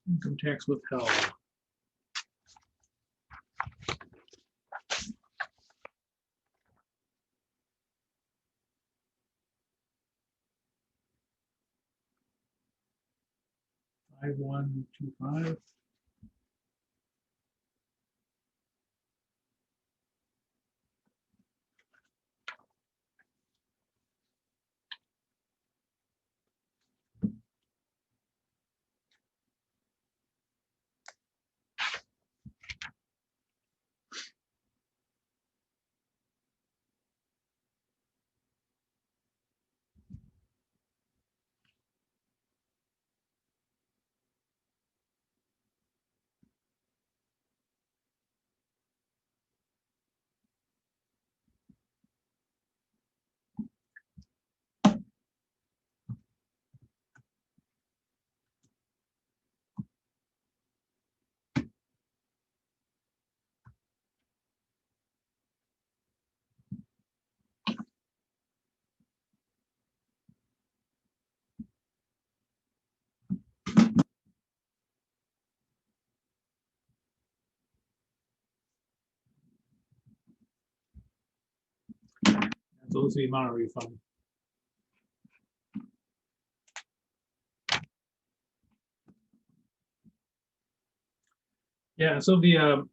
Income tax withheld. $5125. So this is the amount of refund. Yeah, so the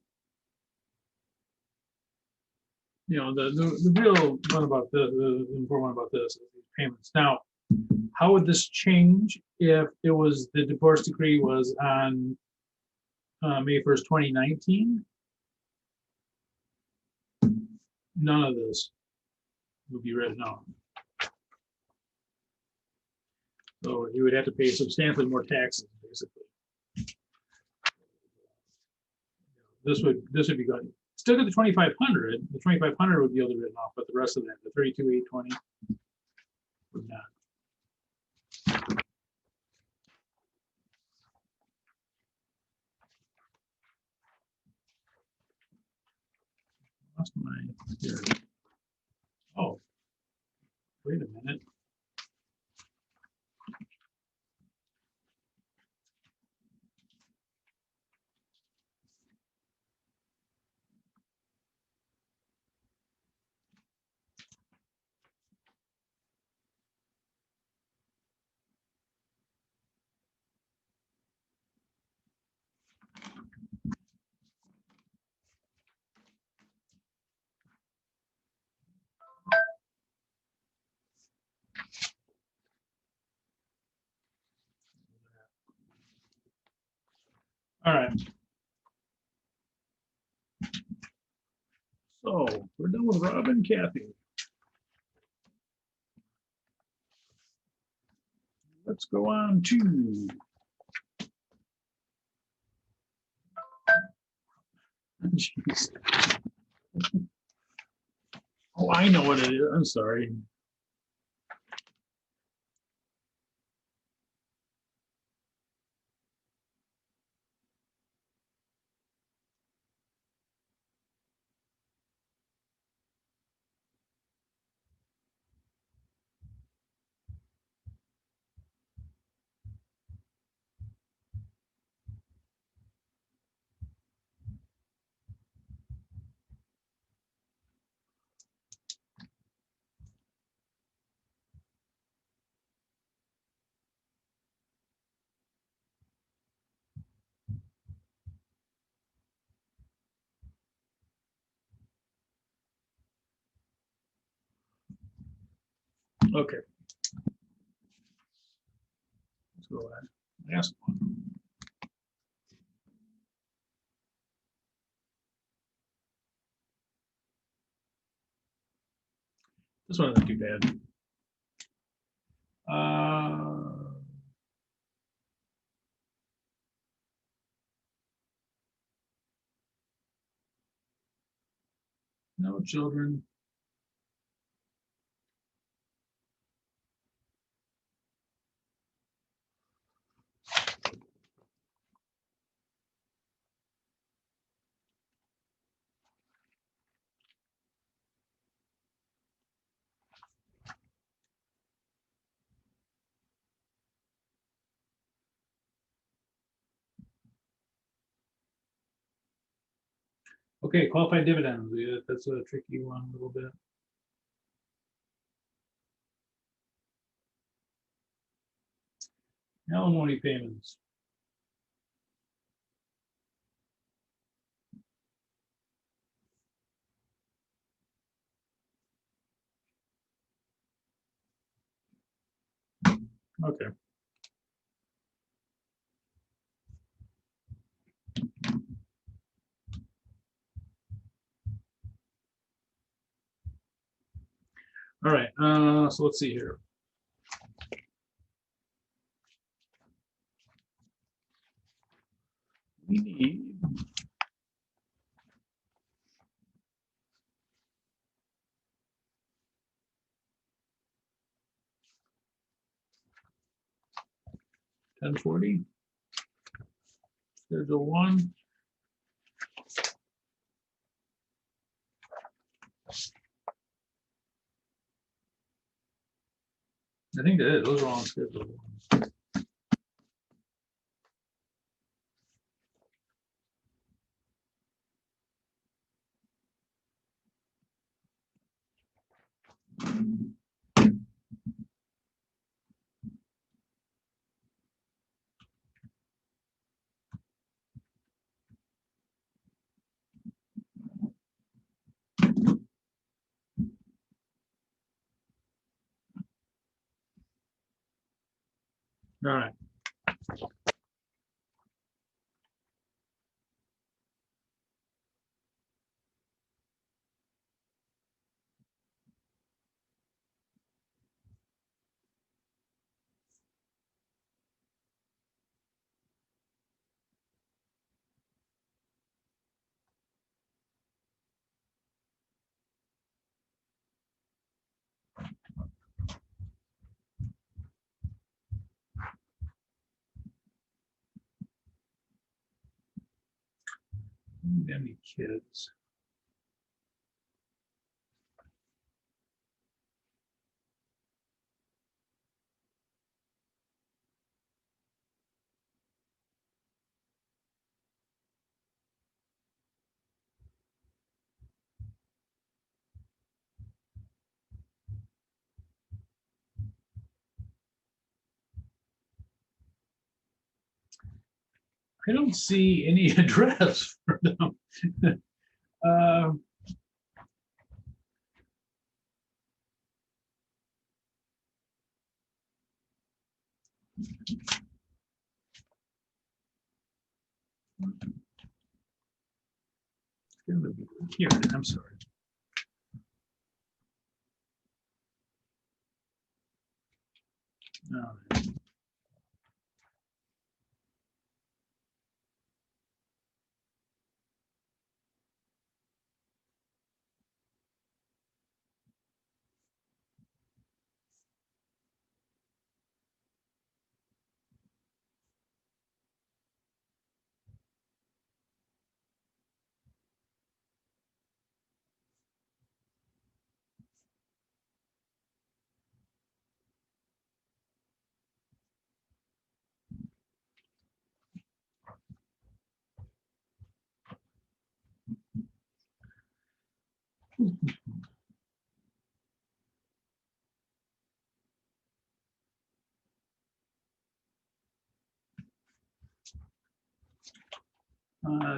the real one about the important one about this is these payments. Now, how would this change if it was the divorce decree was on May 1st, 2019? None of this would be written out. So you would have to pay substantially more taxes, basically. This would be good. Still get the 2,500. The 2,500 would be able to be written off, but the rest of that, the 32,820, would not. Lost my here. Oh, wait a minute. All right. So we're done with Rob and Kathy. Let's go on to jeez. Oh, I know what it is. I'm sorry. Okay. Let's go ahead. Last one. This one isn't too bad. No children. Okay, qualified dividends. Yeah, that's a tricky one a little bit. Alimony payments. Okay. All right. So let's see here. We need $10.40. Schedule 1. I think that is. Those are all on schedule 1. All right. Any kids? I don't see any address for them. uh, Here, I'm sorry. No.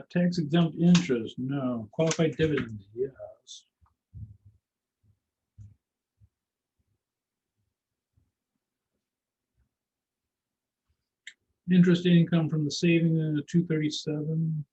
Tax exempt interest, no. Qualified dividends, yes. Interest income from the saving, 237.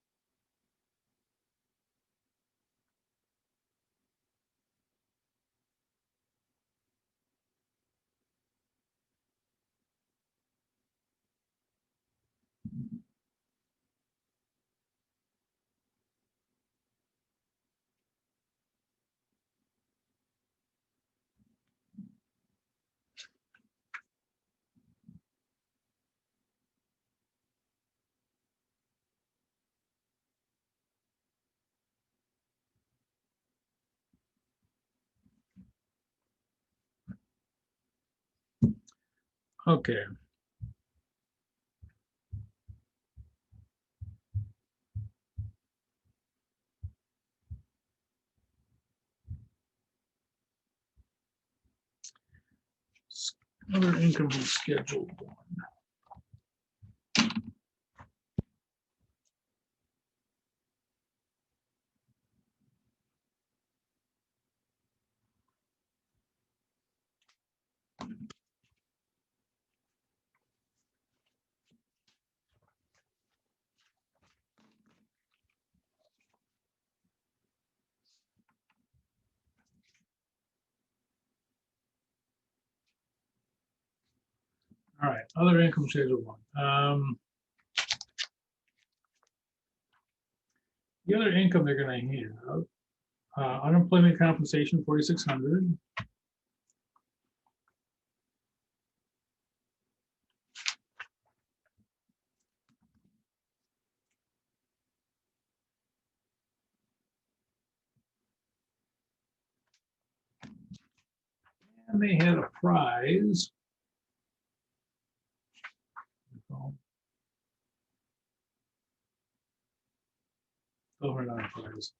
Okay. Other income from Schedule 1. All right, other income Schedule 1. The other income they're going to have, unemployment compensation 4,600. And they had a prize. $1,200 prize.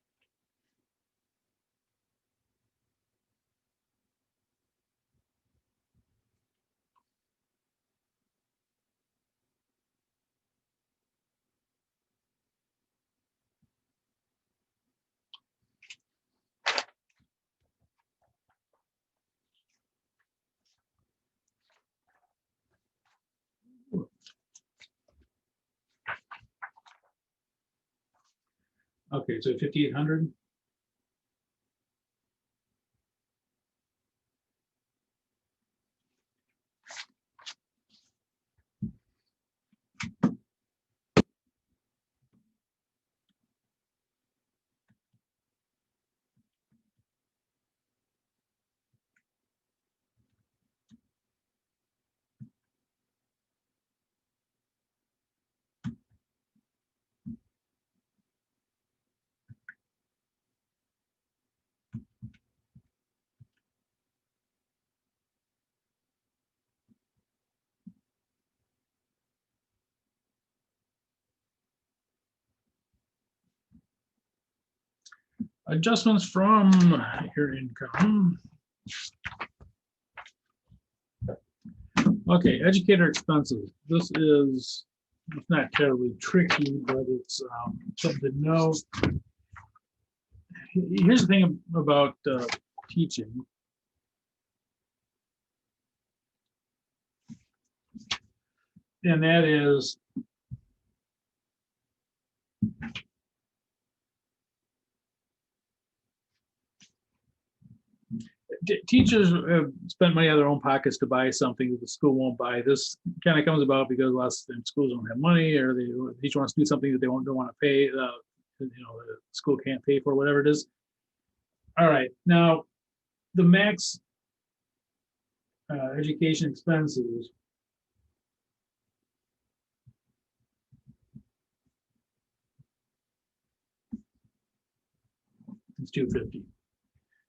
Okay, so 5,800. Adjustments from your income. Okay, educator expenses. This is it's not terribly tricky, but it's something to know. Here's the thing about teaching. And that is teachers have spent money out of their own pockets to buy something that the school won't buy. This kind of comes about because lots of schools don't have money, or they teacher wants to do something that they don't want to pay. The school can't pay for, whatever it is. All right, now the max education expenses is 250.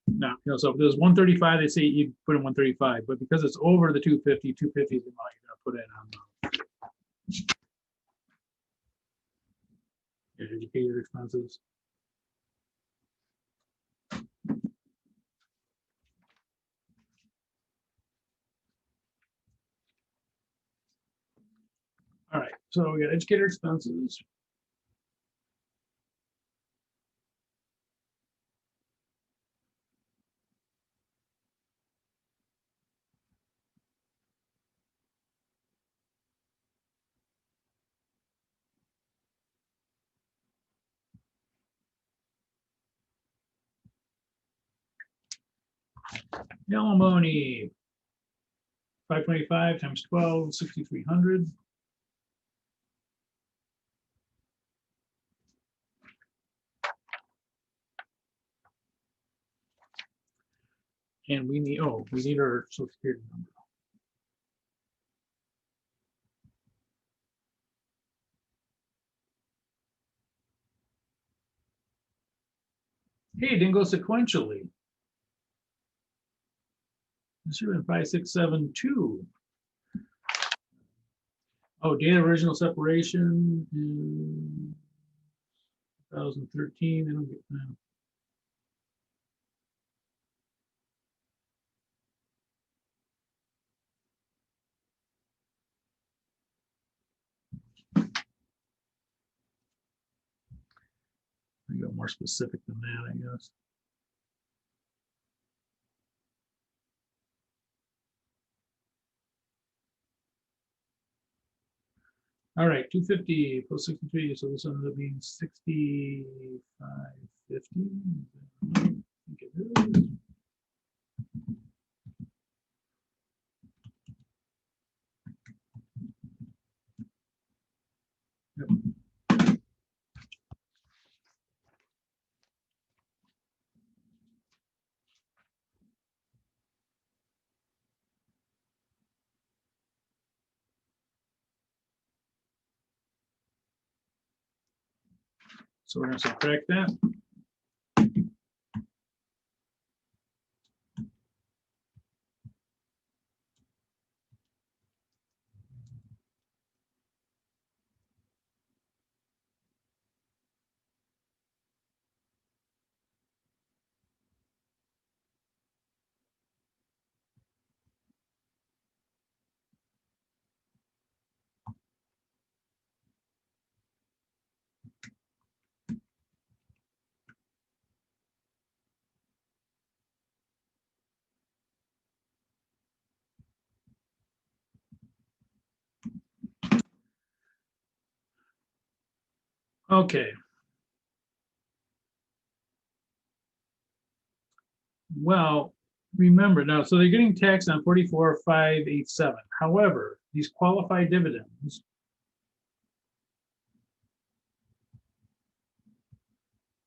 Now, so if there's 135, they say you put in 135, but because it's over the 250, 250 is the amount you're going to put in on your educator expenses. All right, so we got educator expenses. Alimony, 525 times 12, 6,300. And we need our social security number. Hey, it didn't go sequentially. It should have been 5672. Oh, data original separation in 2013. I don't get that. We go more specific than that, I guess. All right, 250 plus 63, so this ends up being 6550. I think it is. Yep. So we're going to subtract that. Okay. Well, remember now, so they're getting taxed on 44,587. However, these qualified dividends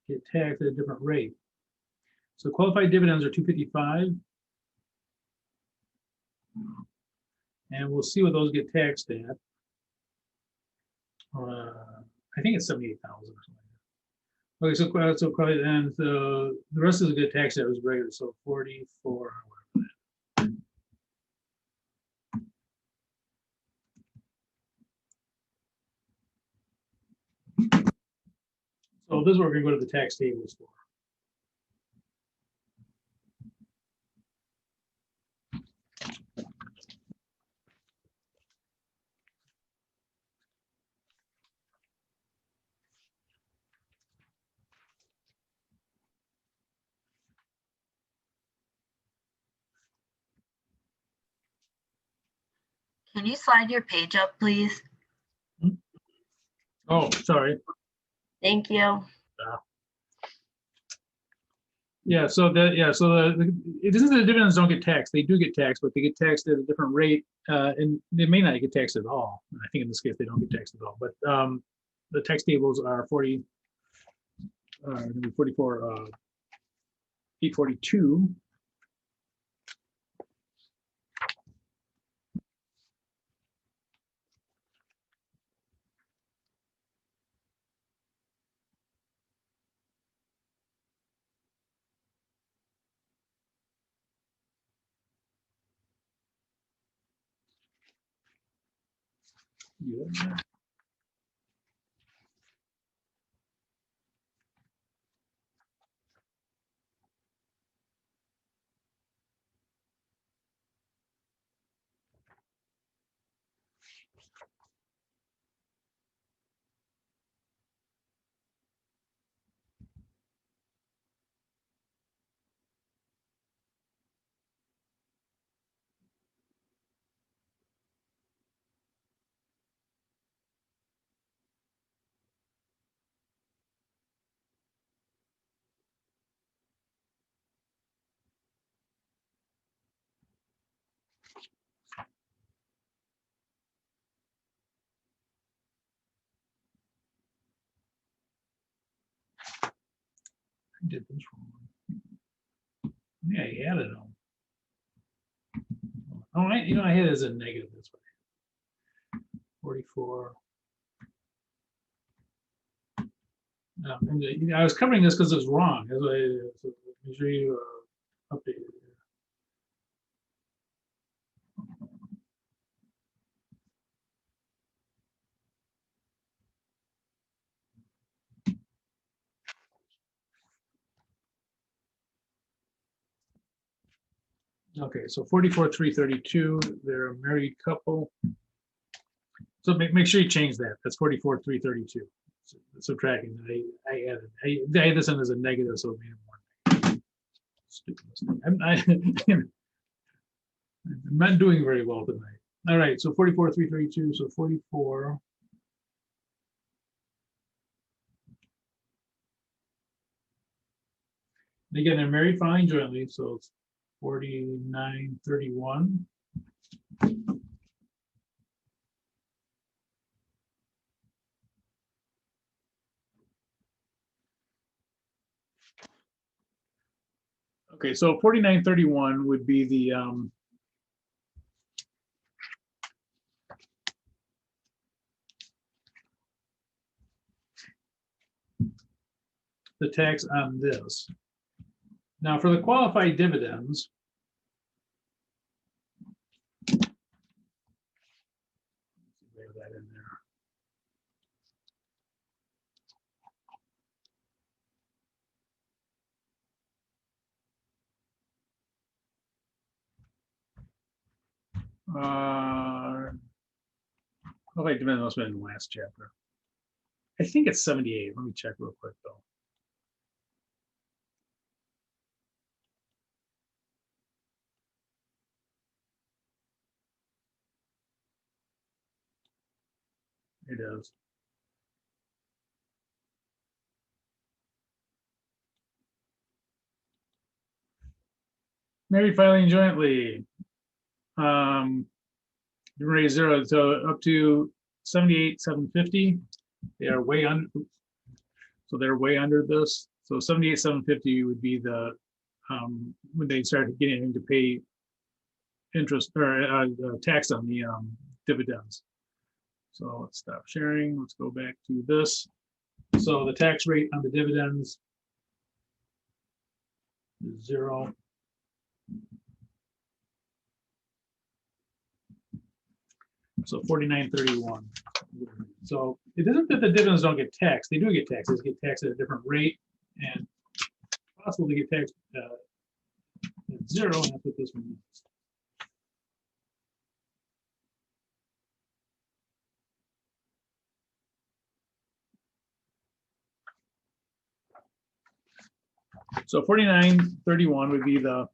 get taxed at a different rate. So qualified dividends are 255. And we'll see what those get taxed at. I think it's 78,000 or something. Okay, so and the rest of the good tax that was regular, so 44. So this is what we're going to go to the tax tables for. Can you slide your page up, please? Oh, sorry. Thank you. Yeah, so it isn't that the dividends don't get taxed. They do get taxed, but they get taxed at a different rate, and they may not get taxed at all. I think in this case they don't get taxed at all. But the tax tables are 44, 842. Yeah. I did this wrong. Yeah, I had it on. Oh, I had it as a negative this way. 44. I was covering this because it was wrong. That's why. So make sure you update it. Okay, so 44,332. They're a married couple. So make sure you change that. That's 44,332. subtracting. I added. I had this in as a negative, so it made it more. Stupid mistake. I'm not doing very well tonight. All right, so 44,332. So 44. And again, they're married filing jointly, so it's 4931. Okay, so 4931 would be the tax on this. Now for the qualified dividends, we have that in there. Qualified dividend must have been in the last chapter. I think it's 78. Let me check real quick though. It is. Married filing jointly. Raise zero, so up to 78,750. They are way under. So they're way under this. So 78,750 would be the when they start getting to pay interest or tax on the dividends. So let's stop sharing. Let's go back to this. So the tax rate on the dividends is 0. So 4931. So it isn't that the dividends don't get taxed. They do get taxed. They get taxed at a different rate, and it's possible to get taxed at 0. And that's what this one is. So 4931 would be the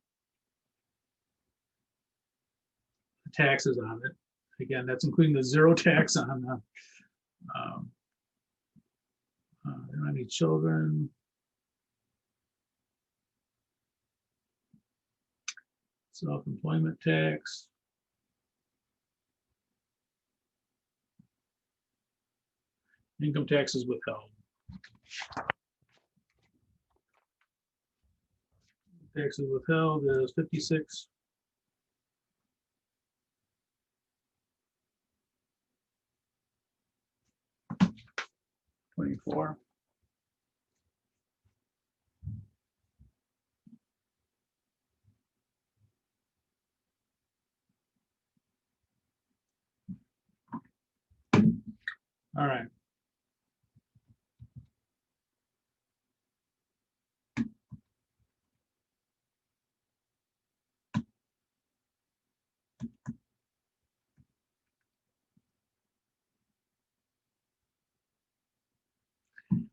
taxes on it. Again, that's including the 0 tax on any children. Self-employment tax. Income taxes withheld. Taxes withheld is 56. $24. All right.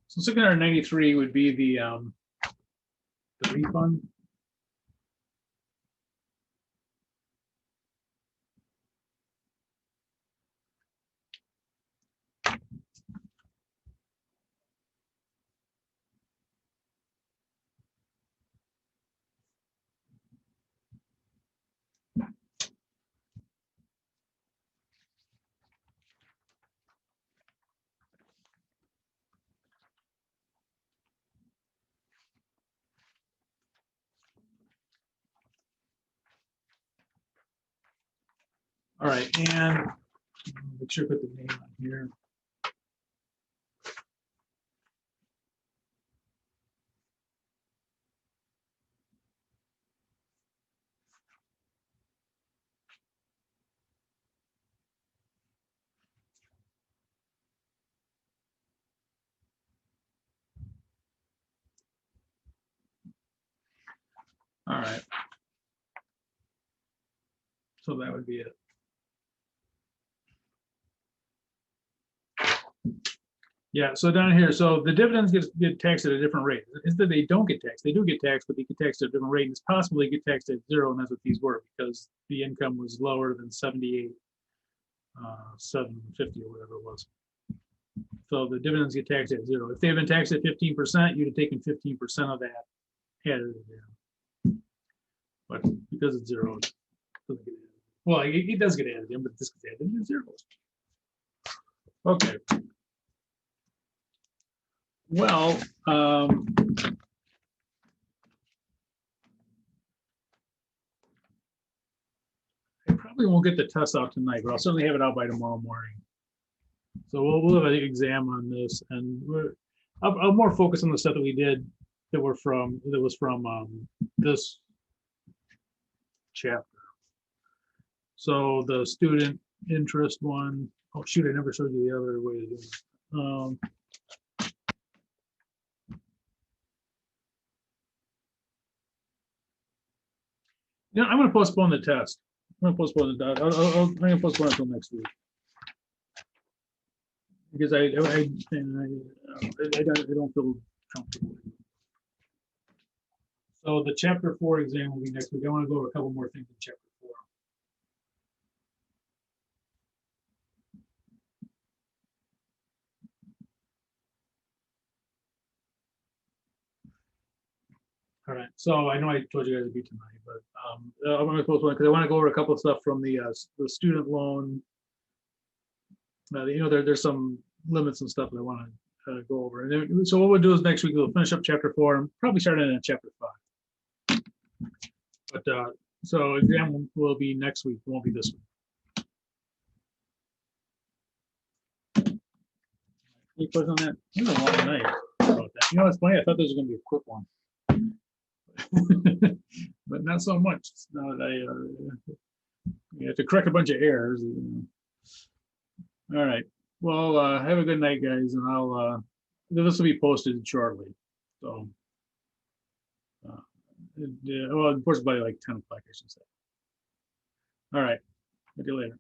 So 693 would be the refund. All right, and make sure I put the name on here. All right. So that would be it. Yeah, so down here, so the dividends get taxed at a different rate. It's that they don't get taxed. They do get taxed, but they get taxed at a different rate. And it's possible they get taxed at 0, and that's what these were because the income was lower than 78, 750 or whatever it was. So the dividends get taxed at 0. If they had been taxed at 15%, you'd have taken 15% of that, added it in. But because it's 0, it doesn't get added. Well, it does get added in, but this gets added in 0. Okay. Well, I probably won't get the test out tonight, but I'll certainly have it out by tomorrow morning. So we'll have an exam on this, and I'll more focus on the stuff that we did that was from this chapter. So the student interest one. Oh shoot! I never showed you the other way to do it. Yeah, I'm going to postpone the test. I'm going to postpone it. I'm going to postpone it until next week because I don't feel comfortable. So the chapter 4 exam will be next week. I want to go over a couple more things in chapter 4. All right. So I know I told you guys it'd be tonight, but I'm going to postpone because I want to go over a couple of stuff from the student loan. There's some limits and stuff that I want to go over. And then, so what we'll do is next week we'll finish up chapter 4 and probably start in chapter 5. But so exam will be next week. It won't be this week. Any questions on that? It was a long night about that. You know, it's funny. I thought this was going to be a quick one. But not so much. Now that you have to correct a bunch of errors. All right. Well, have a good night, guys, and I'll this will be posted shortly. So, well, of course, by like 10 o'clock, I should say. All right. See you later.